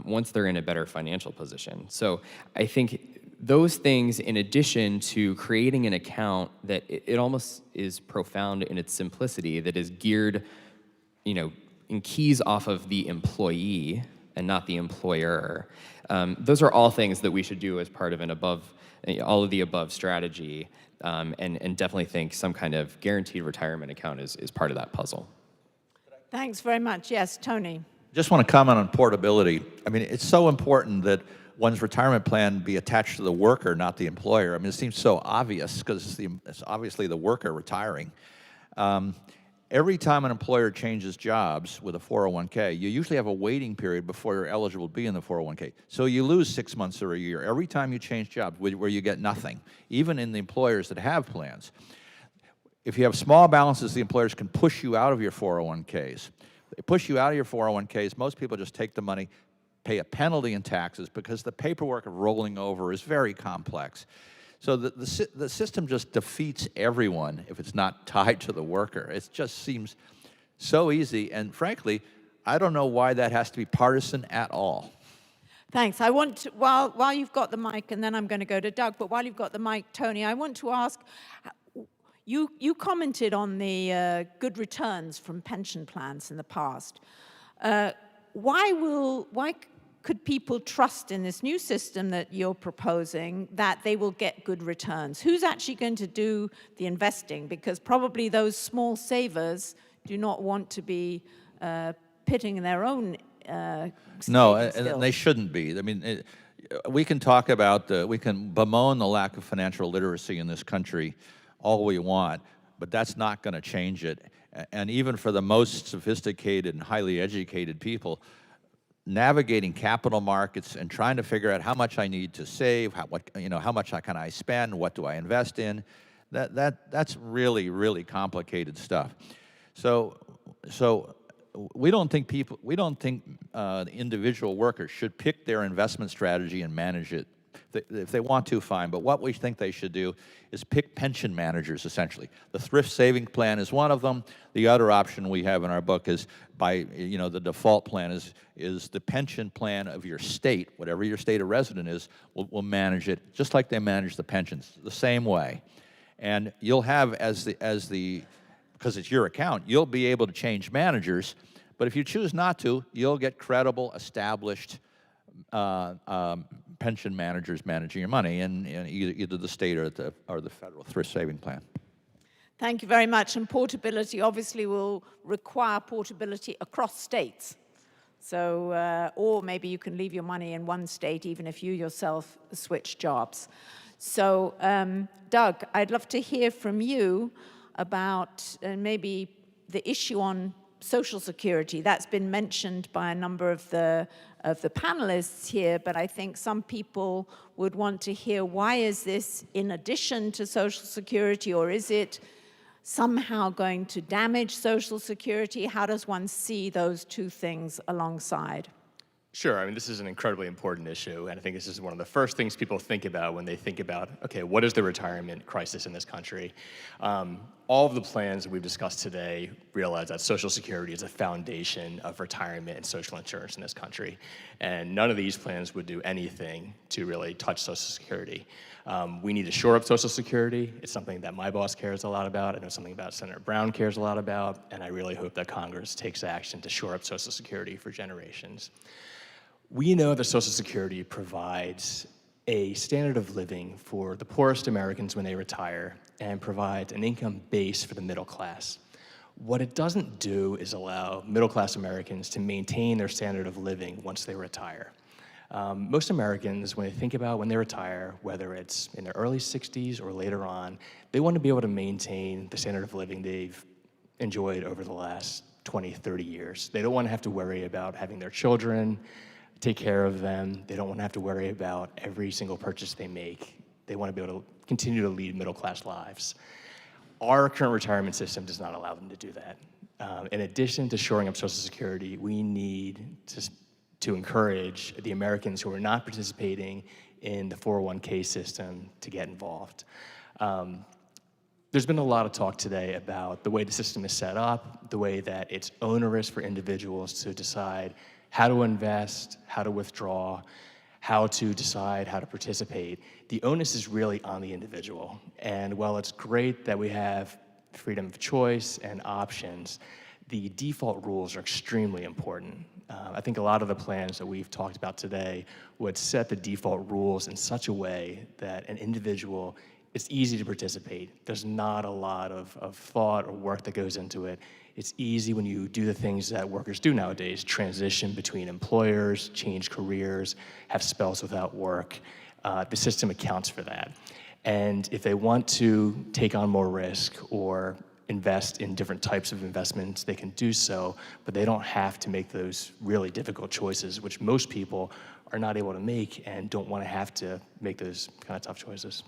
once they're in a better financial position. So I think those things, in addition to creating an account that it almost is profound in its simplicity, that is geared in keys off of the employee and not the employer. Those are all things that we should do as part of all of the above strategy, and definitely think some kind of guaranteed retirement account is part of that puzzle. Thanks very much. Yes, Tony. Just want to comment on portability. I mean, it's so important that one's retirement plan be attached to the worker, not the employer. I mean, it seems so obvious because it's obviously the worker retiring. Every time an employer changes jobs with a 401k, you usually have a waiting period before you're eligible to be in the 401k. So you lose 6 months or a year every time you change jobs where you get nothing, even in the employers that have plans. If you have small balances, the employers can push you out of your 401ks. They push you out of your 401ks, most people just take the money, pay a penalty in taxes because the paperwork of rolling over is very complex. So the system just defeats everyone if it's not tied to the worker. It just seems so easy, and frankly, I don't know why that has to be partisan at all. Thanks. I want to, while you've got the mic, and then I'm going to go to Doug, but while you've got the mic, Tony, I want to ask, you commented on the good returns from pension plans in the past. Why could people trust in this new system that you're proposing that they will get good returns? Who's actually going to do the investing? Because probably those small savers do not want to be pitting their own No, and they shouldn't be. I mean, we can talk about, we can bemoan the lack of financial literacy in this country all we want, but that's not going to change it. And even for the most sophisticated and highly educated people, navigating capital markets and trying to figure out how much I need to save, how much can I spend, what do I invest in, that's really, really complicated stuff. So we don't think individual workers should pick their investment strategy and manage it If they want to, fine. But what we think they should do is pick pension managers, essentially. The thrift saving plan is one of them. The other option we have in our book is the default plan is the pension plan of your state, whatever your state of resident is, will manage it, just like they manage the pensions, the same way. And you'll have, because it's your account, you'll be able to change managers, but if you choose not to, you'll get credible, established pension managers managing your money in either the state or the federal thrift saving plan. Thank you very much. And portability obviously will require portability across states. So, or maybe you can leave your money in one state even if you yourself switch jobs. So, Doug, I'd love to hear from you about maybe the issue on Social Security. That's been mentioned by a number of the panelists here, but I think some people would want to hear, why is this in addition to Social Security, or is it somehow going to damage Social Security? How does one see those two things alongside? Sure. I mean, this is an incredibly important issue, and I think this is one of the first things people think about when they think about, okay, what is the retirement crisis in this country? All of the plans that we've discussed today realize that Social Security is a foundation of retirement and social insurance in this country, and none of these plans would do anything to really touch Social Security. We need to shore up Social Security. It's something that my boss cares a lot about. I know something about Senator Brown cares a lot about, and I really hope that Congress takes action to shore up Social Security for generations. We know that Social Security provides a standard of living for the poorest Americans when they retire and provides an income base for the middle class. What it doesn't do is allow middle-class Americans to maintain their standard of living once they retire. Most Americans, when they think about when they retire, whether it's in their early 60s or later on, they want to be able to maintain the standard of living they've enjoyed over the last 20, 30 years. They don't want to have to worry about having their children take care of them. They don't want to have to worry about every single purchase they make. They want to be able to continue to lead middle-class lives. Our current retirement system does not allow them to do that. In addition to shoring up Social Security, we need to encourage the Americans who are not participating in the 401k system to get involved. There's been a lot of talk today about the way the system is set up, the way that it's onerous for individuals to decide how to invest, how to withdraw, how to decide how to participate. The onus is really on the individual. And while it's great that we have freedom of choice and options, the default rules are extremely important. I think a lot of the plans that we've talked about today would set the default rules in such a way that an individual, it's easy to participate. There's not a lot of thought or work that goes into it. It's easy when you do the things that workers do nowadays, transition between employers, change careers, have spells without work. The system accounts for that. And if they want to take on more risk or invest in different types of investments, they can do so, but they don't have to make those really difficult choices, which most people are not able to make and don't want to have to make those kind of tough choices.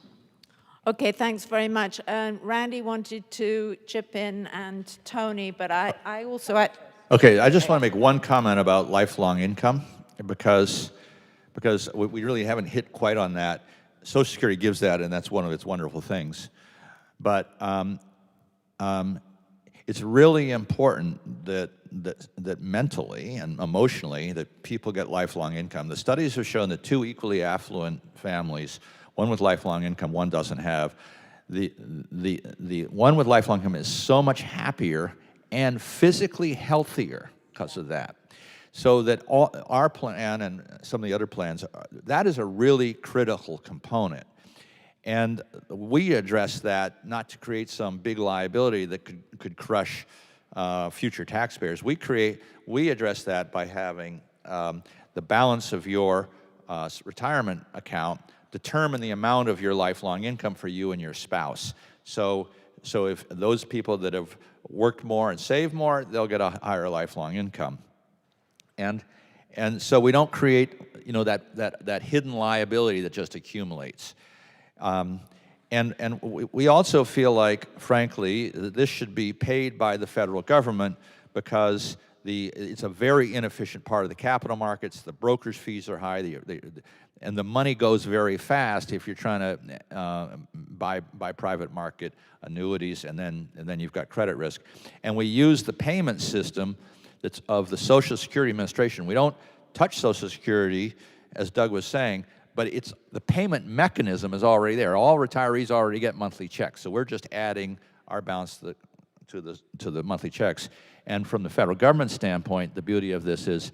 Okay, thanks very much. Randy wanted to chip in, and Tony, but I also... Okay, I just want to make one comment about lifelong income, because we really haven't hit quite on that. Social Security gives that, and that's one of its wonderful things. But it's really important that mentally and emotionally that people get lifelong income. The studies have shown that two equally affluent families, one with lifelong income, one doesn't have, the one with lifelong income is so much happier and physically healthier because of that. So that our plan and some of the other plans, that is a really critical component. And we address that not to create some big liability that could crush future taxpayers. We address that by having the balance of your retirement account determine the amount of your lifelong income for you and your spouse. So if those people that have worked more and saved more, they'll get a higher lifelong income. And so we don't create, that hidden liability that just accumulates. And we also feel like, frankly, that this should be paid by the federal government because it's a very inefficient part of the capital markets. The broker's fees are high, and the money goes very fast if you're trying to buy private market annuities, and then you've got credit risk. And we use the payment system that's of the Social Security Administration. We don't touch Social Security, as Doug was saying, but it's the payment mechanism is already there. All retirees already get monthly checks, so we're just adding our balance to the monthly checks. And from the federal government standpoint, the beauty of this is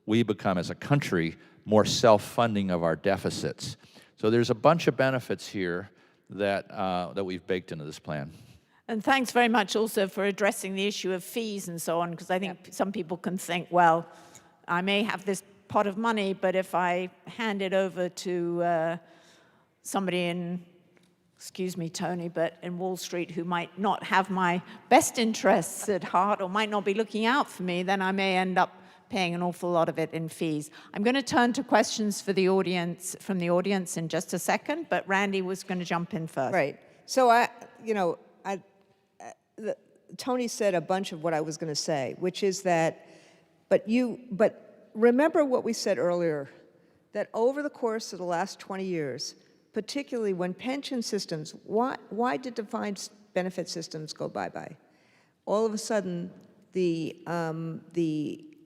we become, as a country, more self-funding of our deficits. So there's a bunch of benefits here that we've baked into this plan. And thanks very much also for addressing the issue of fees and so on, because I think some people can think, well, I may have this pot of money, but if I hand it over to somebody in, excuse me, Tony, but in Wall Street who might not have my best interests at heart or might not be looking out for me, then I may end up paying an awful lot of it in fees. I'm going to turn to questions for the audience, from the audience in just a second, but Randy was going to jump in first. Right. So Tony said a bunch of what I was going to say, which is that, but remember what we said earlier, that over the course of the last 20 years, particularly when pension systems, why did defined benefit systems go bye-bye? All of a sudden, the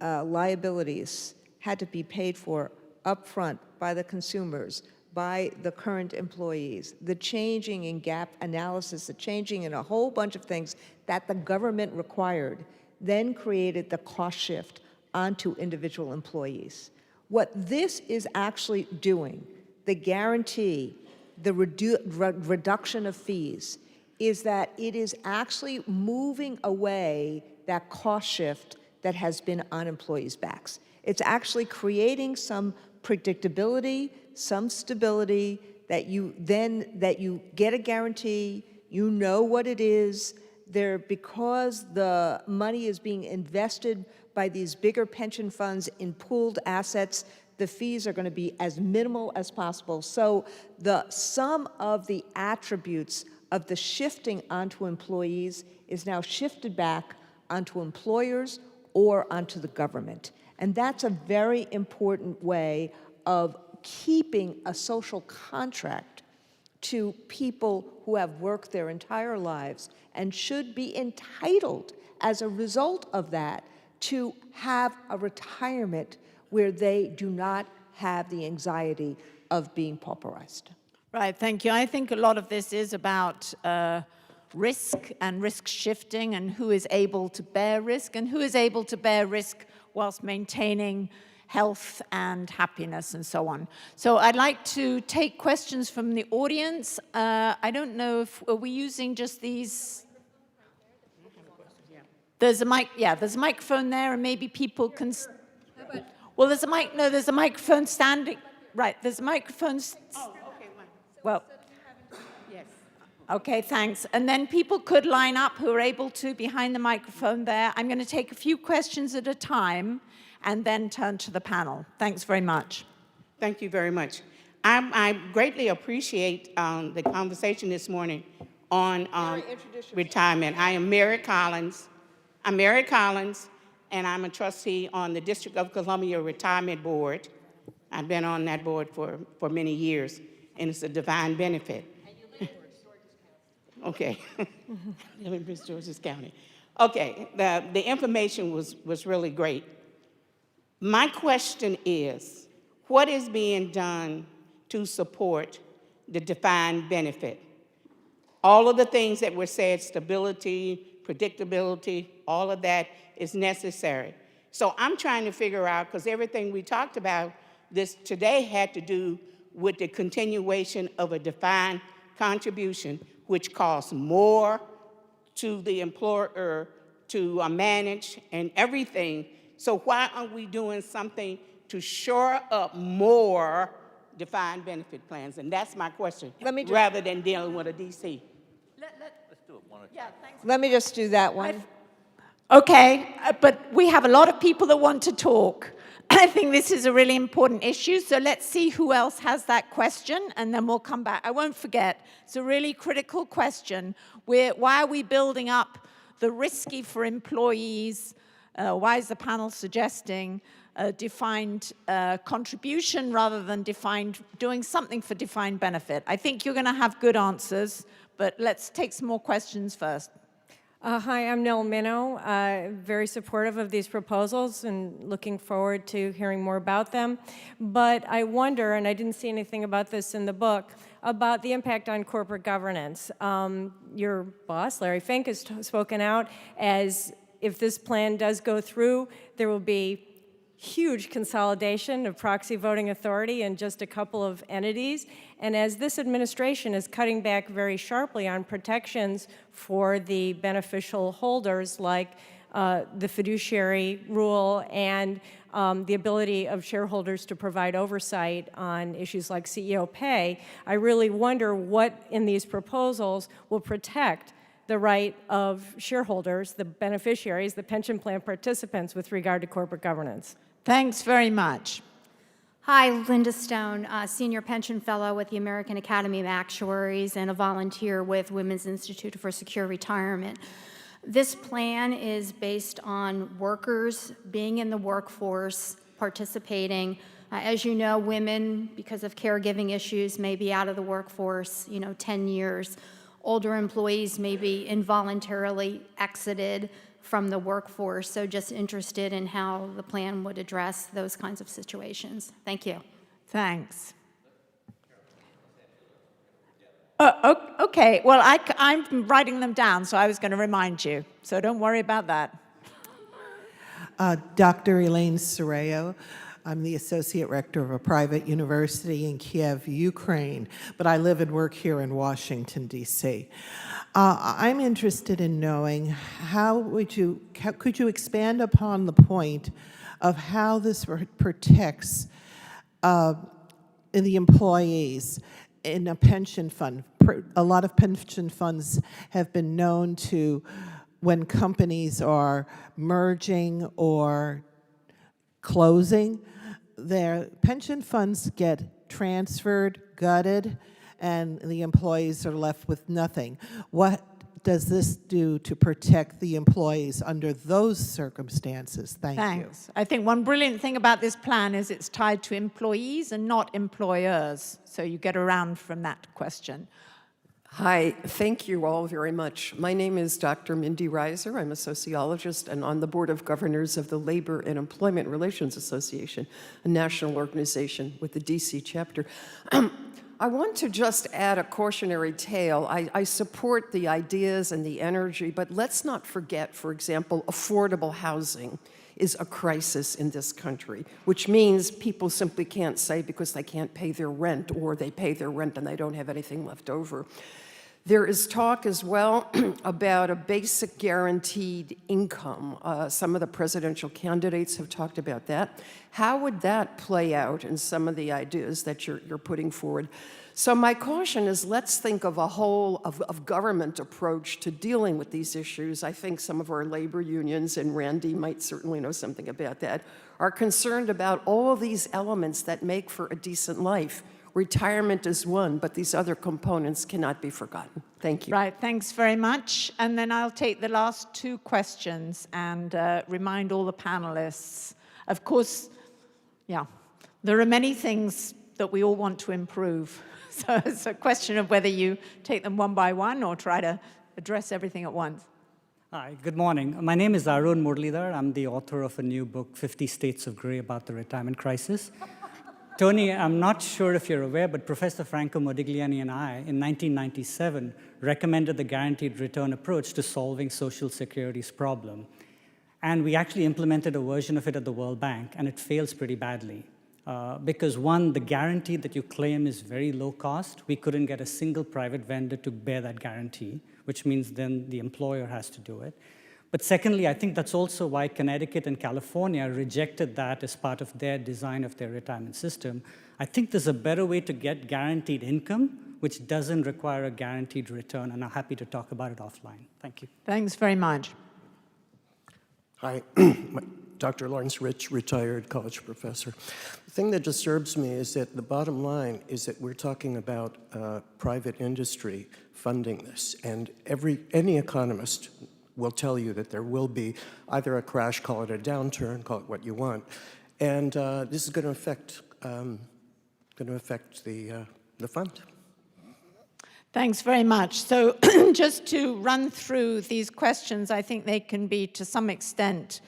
liabilities had to be paid for upfront by the consumers, by the current employees, the changing in gap analysis, the changing in a whole bunch of things that the government required, then created the cost shift onto individual employees. What this is actually doing, the guarantee, the reduction of fees, is that it is actually moving away that cost shift that has been on employees' backs. It's actually creating some predictability, some stability, that you get a guarantee, you know what it is, because the money is being invested by these bigger pension funds in pooled assets, the fees are going to be as minimal as possible. So the sum of the attributes of the shifting onto employees is now shifted back onto employers or onto the government. And that's a very important way of keeping a social contract to people who have worked their entire lives and should be entitled, as a result of that, to have a retirement where they do not have the anxiety of being pauperized. Right, thank you. I think a lot of this is about risk and risk shifting and who is able to bear risk and who is able to bear risk whilst maintaining health and happiness and so on. So I'd like to take questions from the audience. I don't know if, are we using just these? There's a mic, yeah, there's a microphone there and maybe people can, well, there's a mic, no, there's a microphone standing, right, there's a microphone. Oh, okay, well, yes. Okay, thanks. And then people could line up who are able to behind the microphone there. I'm going to take a few questions at a time and then turn to the panel. Thanks very much. Thank you very much. I greatly appreciate the conversation this morning on retirement. I am Mary Collins. I'm Mary Collins, and I'm a trustee on the District of Columbia Retirement Board. I've been on that board for many years, and it's a defined benefit. And you live in Georges County. Okay. I live in Prince George's County. Okay, the information was really great. My question is, what is being done to support the defined benefit? All of the things that were said, stability, predictability, all of that is necessary. So I'm trying to figure out, because everything we talked about this today had to do with the continuation of a defined contribution, which costs more to the employer to manage and everything. So why aren't we doing something to shore up more defined benefit plans? And that's my question, rather than dealing with a DC. Let's do it one at a time. Let me just do that one. Okay, but we have a lot of people that want to talk. I think this is a really important issue, so let's see who else has that question, and then we'll come back. I won't forget, it's a really critical question. Why are we building up the risky for employees Why is the panel suggesting defined contribution rather than doing something for defined benefit? I think you're going to have good answers, but let's take some more questions first. Hi, I'm Nell Minnow, very supportive of these proposals and looking forward to hearing more about them. But I wonder, and I didn't see anything about this in the book, about the impact on corporate governance. Your boss, Larry Fink, has spoken out as if this plan does go through, there will be huge consolidation of proxy voting authority in just a couple of entities. And as this administration is cutting back very sharply on protections for the beneficial holders, like the fiduciary rule and the ability of shareholders to provide oversight on issues like CEO pay, I really wonder what in these proposals will protect the right of shareholders, the beneficiaries, the pension plan participants with regard to corporate governance. Thanks very much. Hi, Linda Stone, Senior Pension Fellow with the American Academy of Actuaries and a volunteer with Women's Institute for Secure Retirement. This plan is based on workers being in the workforce, participating. As you know, women, because of caregiving issues, may be out of the workforce, 10 years. Older employees may be involuntarily exited from the workforce, so just interested in how the plan would address those kinds of situations. Thank you. Thanks. Okay, well, I'm writing them down, so I was going to remind you, so don't worry about that. Dr. Elaine Soreo. I'm the Associate Rector of a private university in Kiev, Ukraine, but I live and work here in Washington, D.C. I'm interested in knowing could you expand upon the point of how this protects the employees in a pension fund. A lot of pension funds have been known to, when companies are merging or closing, their pension funds get transferred, gutted, and the employees are left with nothing. What does this do to protect the employees under those circumstances? Thanks. I think one brilliant thing about this plan is it's tied to employees and not employers, so you get around from that question. Hi, thank you all very much. My name is Dr. Mindy Reiser. I'm a sociologist and on the board of governors of the Labor and Employment Relations Association, a national organization with the DC chapter. I want to just add a cautionary tale. I support the ideas and the energy, but let's not forget, for example, affordable housing is a crisis in this country, which means people simply can't say because they can't pay their rent or they pay their rent and they don't have anything left over. There is talk as well about a basic guaranteed income. Some of the presidential candidates have talked about that. How would that play out in some of the ideas that you're putting forward? So my caution is let's think of a whole of government approach to dealing with these issues. I think some of our labor unions, and Randy might certainly know something about that, are concerned about all of these elements that make for a decent life. Retirement is one, but these other components cannot be forgotten. Thank you. Right, thanks very much. And then I'll take the last two questions and remind all the panelists. Of course, there are many things that we all want to improve. So it's a question of whether you take them one by one or try to address everything at once. Hi, good morning. My name is Arun Muralidhar. I'm the author of a new book, 50 States of Grey, about the retirement crisis. Tony, I'm not sure if you're aware, but Professor Franco Modigliani and I, in 1997, recommended the guaranteed return approach to solving Social Security's problem. And we actually implemented a version of it at the World Bank, and it fails pretty badly. Because one, the guarantee that you claim is very low cost. We couldn't get a single private vendor to bear that guarantee, which means then the employer has to do it. But secondly, I think that's also why Connecticut and California rejected that as part of their design of their retirement system. I think there's a better way to get guaranteed income, which doesn't require a guaranteed return, and I'm happy to talk about it offline. Thank you. Thanks very much. Hi, Dr. Lawrence Rich, retired college professor. The thing that disturbs me is that the bottom line is that we're talking about private industry funding this, and any economist, will tell you that there will be either a crash, call it a downturn, call it what you want, and this is going to affect the fund. Thanks very much. So just to run through these questions, I think they can be to some extent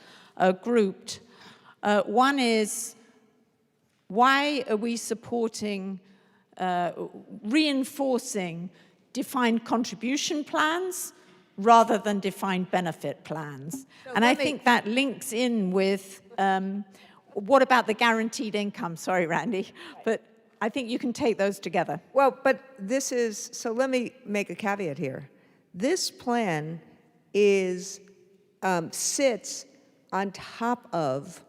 grouped. One is, why are we supporting reinforcing defined contribution plans rather than defined benefit plans? And I think that links in with, what about the guaranteed income? Sorry, Randy, but I think you can take those together. Well, but this is, so let me make a caveat here. This plan is, sits on top of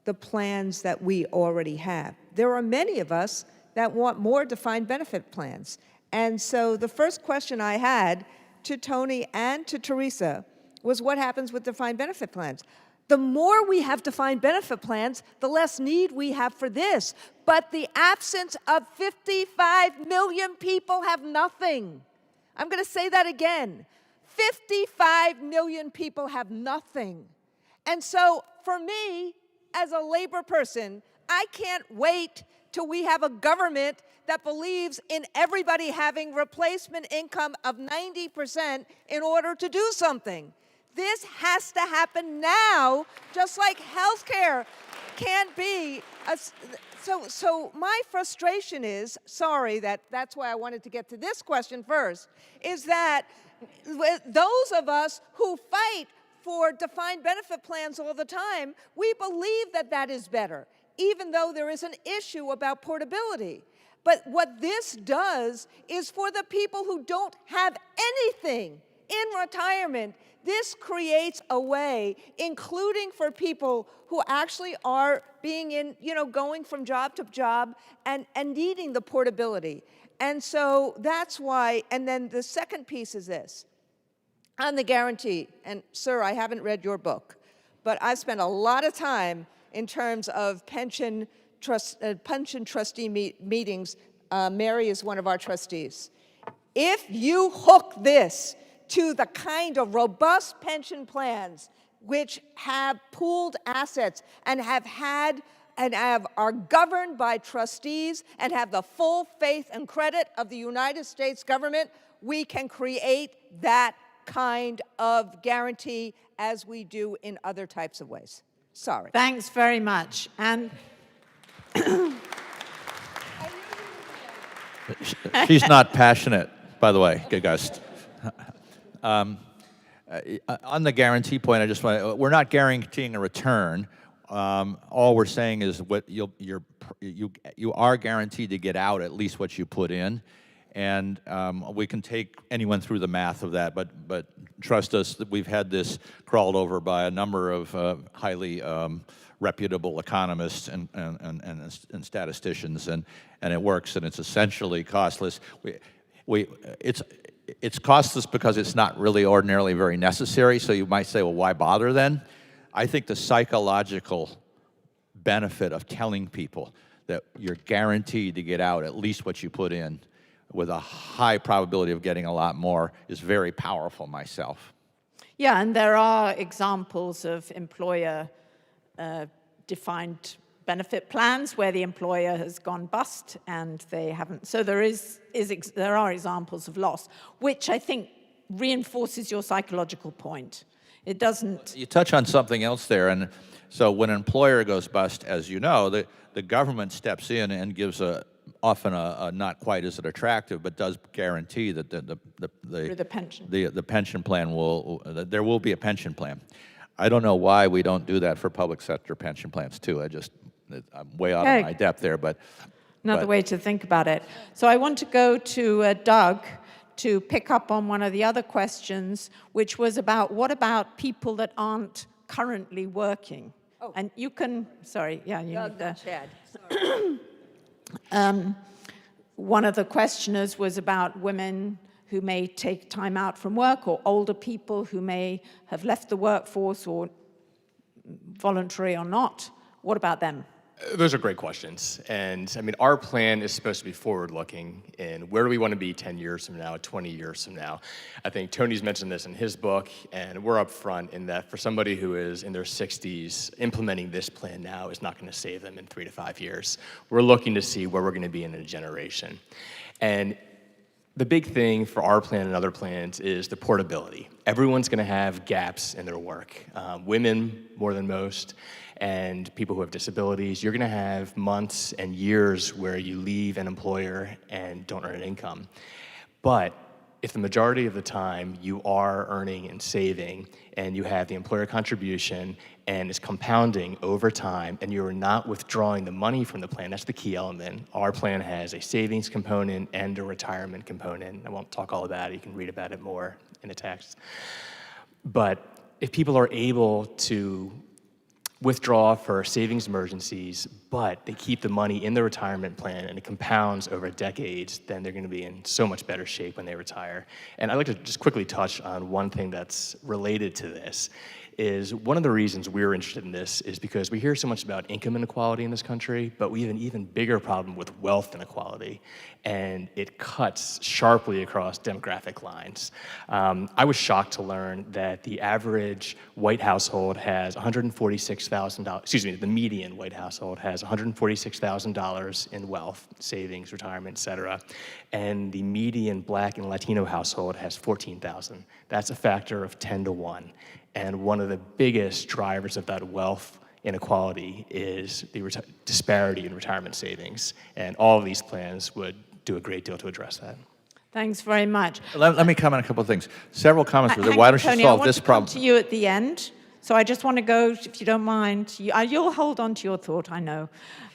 the plans that we already have. There are many of us that want more defined benefit plans. And so the first question I had to Tony and to Teresa was, what happens with defined benefit plans? The more we have defined benefit plans, the less need we have for this. But the absence of 55 million people have nothing. I'm going to say that again. 55 million people have nothing. And so for me, as a labor person, I can't wait till we have a government that believes in everybody having replacement income of 90% in order to do something. This has to happen now, just like healthcare can't be. So my frustration is, sorry, that's why I wanted to get to this question first, is that those of us who fight for defined benefit plans all the time, we believe that that is better, even though there is an issue about portability. But what this does is, for the people who don't have anything in retirement, this creates a way, including for people who actually are being in, going from job to job and needing the portability. And so that's why, and then the second piece is this. On the guarantee, and sir, I haven't read your book, but I've spent a lot of time in terms of pension trustee meetings. Mary is one of our trustees. If you hook this to the kind of robust pension plans which have pooled assets and are governed by trustees and have the full faith and credit of the United States government, we can create that kind of guarantee as we do in other types of ways. Sorry. Thanks very much. And she's not passionate, by the way, good guys. On the guarantee point, I just want we're not guaranteeing a return. All we're saying is what you are guaranteed to get out at least what you put in, and we can take anyone through the math of that. But trust us, that we've had this crawled over by a number of highly reputable economists and statisticians, and it works, and it's essentially costless. It's costless because it's not really ordinarily very necessary, so you might say, well, why bother then? I think the psychological benefit of telling people that you're guaranteed to get out at least what you put in with a high probability of getting a lot more is very powerful myself. yeah, and there are examples of employer defined benefit plans where the employer has gone bust and they haven't. So there are examples of loss, which I think reinforces your psychological point. It doesn't. You touch on something else there, and so when an employer goes bust, as you know, the government steps in and gives often a not quite as attractive, but does guarantee that the pension plan there will be a pension plan. I don't know why we don't do that for public sector pension plans too. I'm way out of my depth there, but another way to think about it. So I want to go to Doug to pick up on one of the other questions, which was about what about people that aren't currently working? Oh. And you can, sorry, yeah, you Doug, need the Chad. one of the questioners was about women who may take time out from work, or older people who may have left the workforce, or voluntary or not. What about them? Those are great questions. And I mean, our plan is supposed to be forward-looking in where do we want to be 10 years from now, 20 years from now. I think Tony's mentioned this in his book, and we're up front in that for somebody who is in their 60s, implementing this plan now is not going to save them in 3 to 5 years. We're looking to see where we're going to be in a generation. And the big thing for our plan and other plans is the portability. Everyone's going to have gaps in their work. Women more than most, and people who have disabilities. You're going to have months and years where you leave an employer and don't earn an income. But if the majority of the time you are earning and saving, and you have the employer contribution, and it's compounding over time, and you're not withdrawing the money from the plan, that's the key element. Our plan has a savings component and a retirement component. I won't talk all about it. You can read about it more in the text. But if people are able to withdraw for savings emergencies, but they keep the money in the retirement plan and it compounds over decades, then they're going to be in so much better shape when they retire. And I'd like to just quickly touch on one thing that's related to this. Is one of the reasons we're interested in this is because we hear so much about income inequality in this country, but we have an even bigger problem with wealth inequality, and it cuts sharply across demographic lines. I was shocked to learn that the average white household has $146,000, excuse me, the median white household has $146,000 in wealth, savings, retirement, et cetera, and the median Black and Latino household has $14,000. That's a factor of 10 to 1. And one of the biggest drivers of that wealth inequality is the disparity in retirement savings. And all of these plans would do a great deal to address that. Thanks very much. Let me comment on a couple of things. Several comments were there. Hang Why on, don't you Tony, solve this problem? I want to come to you at the end. So I just want to go, if you don't mind. You'll hold on to your thought, I know.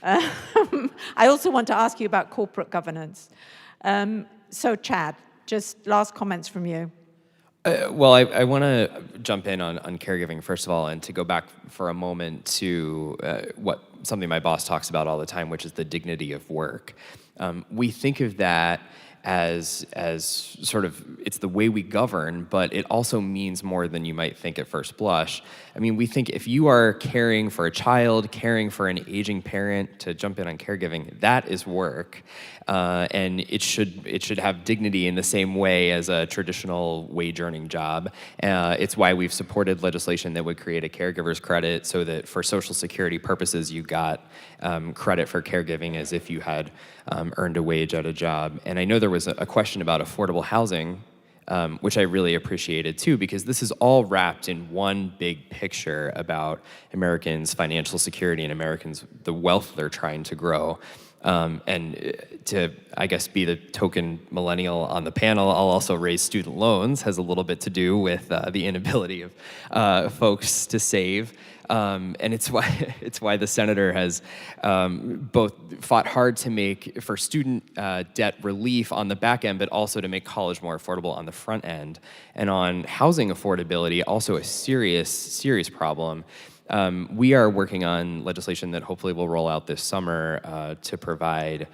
I also want to ask you about corporate governance. So Chad, just last comments from you. Well, I want to jump in on caregiving, first of all, and to go back for a moment to something my boss talks about all the time, which is the dignity of work. We think of that as sort of, it's the way we govern, but it also means more than you might think at first blush. I mean, we think if you are caring for a child, caring for an aging parent, to jump in on caregiving, that is work. And it should have dignity in the same way as a traditional wage-earning job. It's why we've supported legislation that would create a caregiver's credit so that for Social Security purposes, you got credit for caregiving as if you had earned a wage at a job. And I know there was a question about affordable housing, which I really appreciated too, because this is all wrapped in one big picture about Americans' financial security and Americans, the wealth they're trying to grow. And to, I guess, be the token millennial on the panel, I'll also raise student loans, has a little bit to do with the inability of folks to save. And it's why the senator has both fought hard to make for student debt relief on the back end, but also to make college more affordable on the front end. And on housing affordability, also a serious problem. We are working on legislation that hopefully will roll out this summer to provide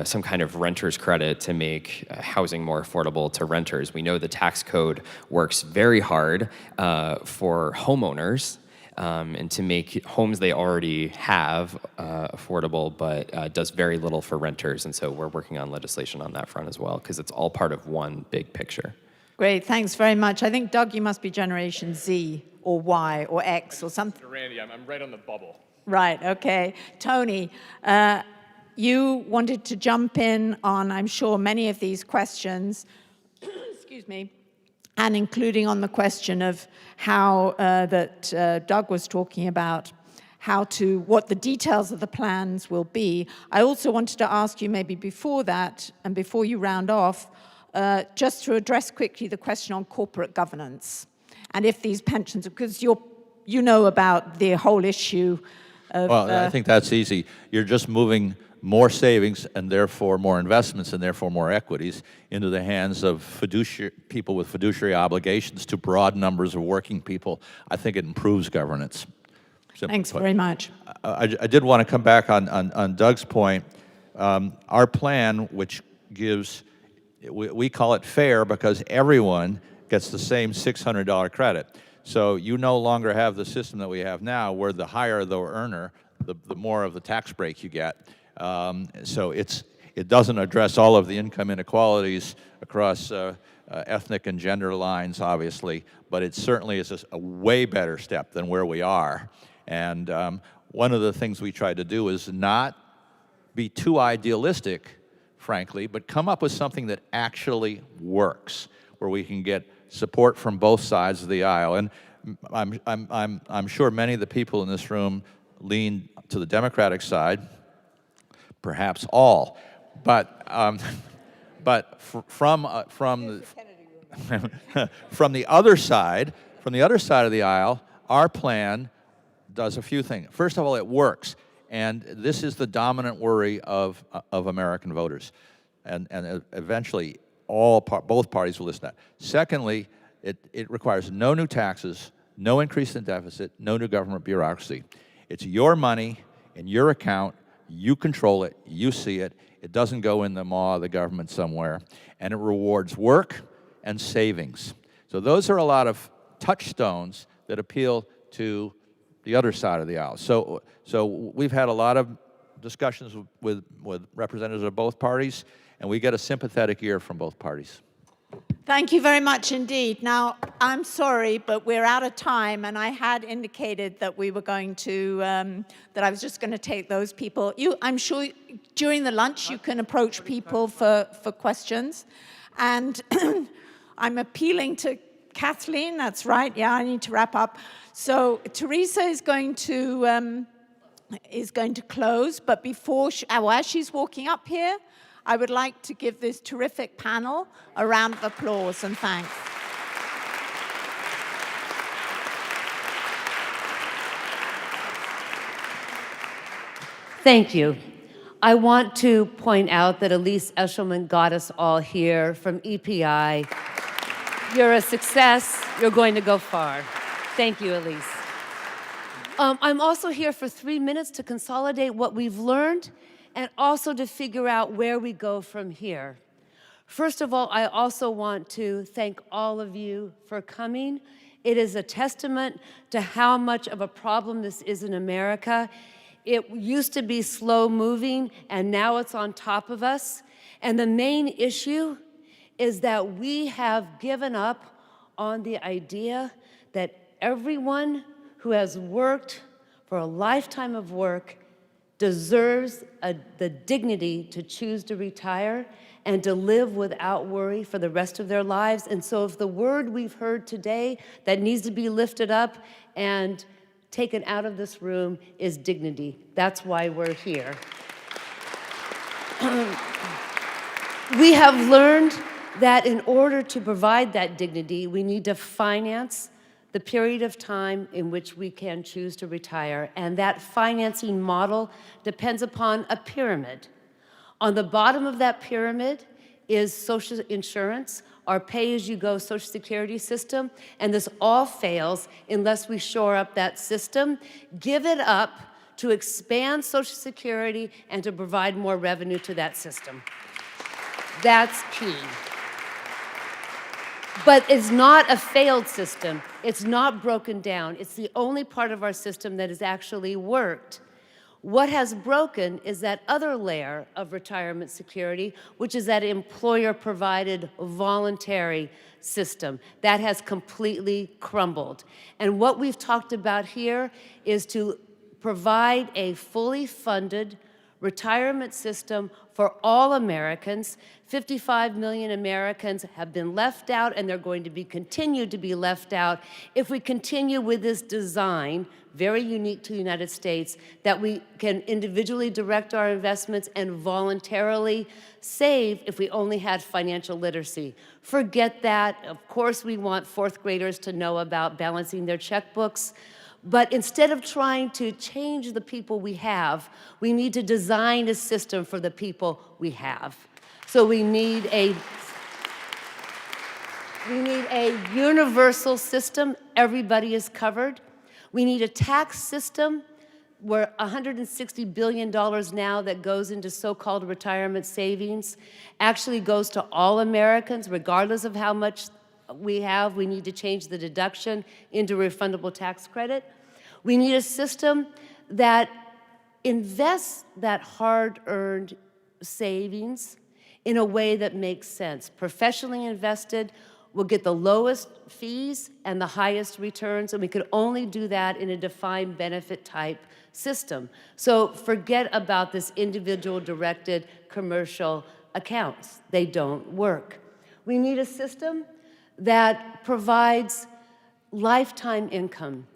some kind of renter's credit to make housing more affordable to renters. We know the tax code works very hard for homeowners and to make homes they already have affordable, but does very little for renters. And so we're working on legislation on that front as well, because it's all part of one big picture. Great, thanks very much. I think, Doug, you must be Generation Z or Y or X or something. Randy, I'm right on the bubble. Right, okay. Tony, you wanted to jump in on, I'm sure, many of these questions, excuse me, and including on the question of how that Doug was talking about, what the details of the plans will be. I also wanted to ask you maybe before that, and before you round off, just to address quickly the question on corporate governance. And if these pensions, because you know about the whole issue of... Well, I think that's easy. You're just moving more savings and therefore more investments and therefore more equities into the hands of people with fiduciary obligations to broad numbers of working people. I think it improves governance. Thanks very much. I did want to come back on Doug's point. Our plan, which gives, we call it fair because everyone gets the same $600 credit. So you no longer have the system that we have now where the higher the earner, the more of the tax break you get. So it doesn't address all of the income inequalities across ethnic and gender lines, obviously, but it certainly is a way better step than where we are. And one of the things we tried to do is not be too idealistic, frankly, but come up with something that actually works, where we can get support from both sides of the aisle. And I'm sure many of the people in this room lean to the Democratic side, perhaps all, but from the other side of the aisle, our plan does a few things. First of all, it works, and this is the dominant worry of American voters, and eventually both parties will listen to that. Secondly, it requires no new taxes, no increase in deficit, no new government bureaucracy. It's your money in your account. You control it. You see it. It doesn't go in the maw of the government somewhere. And it rewards work and savings. So those are a lot of touchstones that appeal to the other side of the aisle. So we've had a lot of discussions with representatives of both parties, and we get a sympathetic ear from both parties. Thank you very much indeed. Now, I'm sorry, but we're out of time, and I had indicated that we were going to, that I was just going to take those people. I'm sure during the lunch you can approach people for questions. And I'm appealing to Kathleen, that's right, yeah, I need to wrap up. So Teresa is going to close, but before, as she's walking up here, I would like to give this terrific panel a round of applause and thanks. Thank you. I want to point out that Elise Eshelman got us all here from EPI. You're a success. You're going to go far. Thank you, Elise. I'm also here for 3 minutes to consolidate what we've learned and also to figure out where we go from here. First of all, I also want to thank all of you for coming. It is a testament to how much of a problem this is in America. It used to be slow moving, and now it's on top of us. And the main issue is that we have given up on the idea that everyone who has worked for a lifetime of work deserves the dignity to choose to retire and to live without worry for the rest of their lives. And so if the word we've heard today that needs to be lifted up and taken out of this room is dignity, that's why we're here. We have learned that in order to provide that dignity, we need to finance the period of time in which we can choose to retire. And that financing model depends upon a pyramid. On the bottom of that pyramid is social insurance, our pay-as-you-go Social Security system, and this all fails unless we shore up that system, give it up to expand Social Security and to provide more revenue to that system. That's key. But it's not a failed system. It's not broken down. It's the only part of our system that has actually worked. What has broken is that other layer of retirement security, which is that employer-provided voluntary system. That has completely crumbled. And what we've talked about here is to provide a fully funded retirement system for all Americans. 55 million Americans have been left out, and they're going to be continued to be left out if we continue with this design, very unique to the United States, that we can individually direct our investments and voluntarily save if we only had financial literacy. Forget that. Of course, we want fourth graders to know about balancing their checkbooks. But instead of trying to change the people we have, we need to design a system for the people we have. So we need a universal system. Everybody is covered. We need a tax system where $160 billion now that goes into so-called retirement savings actually goes to all Americans, regardless of how much we have. We need to change the deduction into refundable tax credit. We need a system that invest that hard-earned savings in a way that makes sense. Professionally invested will get the lowest fees and the highest returns, and we could only do that in a defined benefit type system. So forget about this individual directed commercial accounts. They don't work. We need a system that provides lifetime income.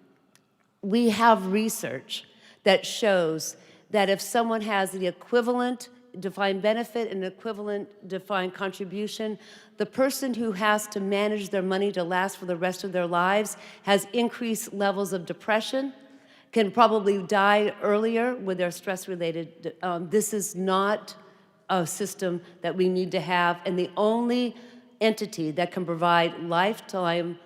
We have research that shows that if someone has the equivalent defined benefit and equivalent defined contribution, the person who has to manage their money to last for the rest of their lives has increased levels of depression, can probably die earlier with their stress-related. This is not a system that we need to have, and the only entity that can provide lifetime,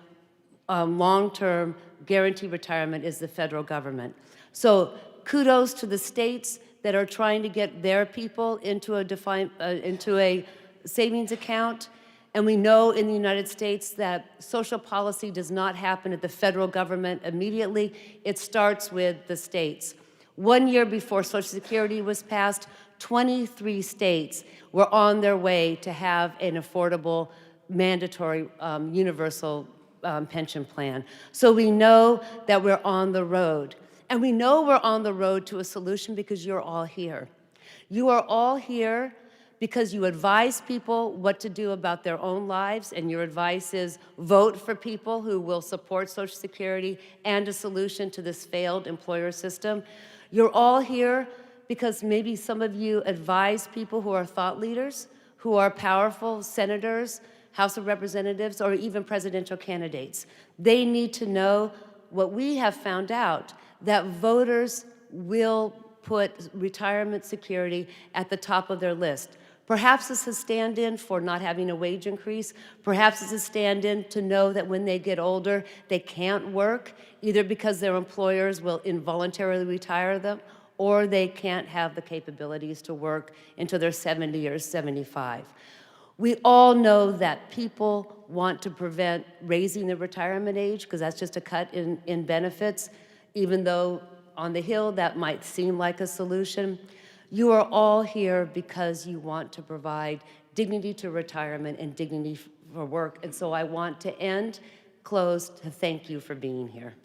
long-term guaranteed retirement is the federal government. So kudos to the states that are trying to get their people into a savings account. And we know in the United States that social policy does not happen at the federal government immediately. It starts with the states. 1 year before Social Security was passed, 23 states were on their way to have an affordable, mandatory, universal pension plan. So we know that we're on the road. And we know we're on the road to a solution because you're all here. You are all here because you advise people what to do about their own lives, and your advice is vote for people who will support Social Security and a solution to this failed employer system. You're all here because maybe some of you advise people who are thought leaders, who are powerful senators, House of Representatives, or even presidential candidates. They need to know what we have found out, that voters will put retirement security at the top of their list. Perhaps it's a stand-in for not having a wage increase. Perhaps it's a stand-in to know that when they get older, they can't work, either because their employers will involuntarily retire them, or they can't have the capabilities to work until they're 70 or 75. We all know that people want to prevent raising the retirement age, because that's just a cut in benefits, even though on the Hill that might seem like a solution. You are all here because you want to provide dignity to retirement and dignity for work. And so I want to close to thank you for being here.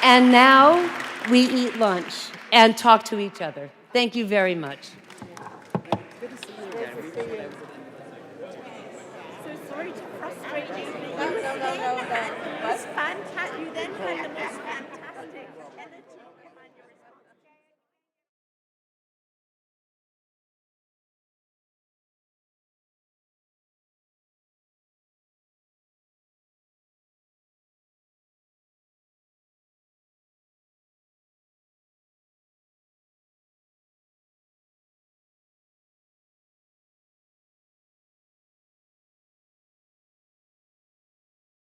And now we eat lunch and talk to each other. Thank you very much.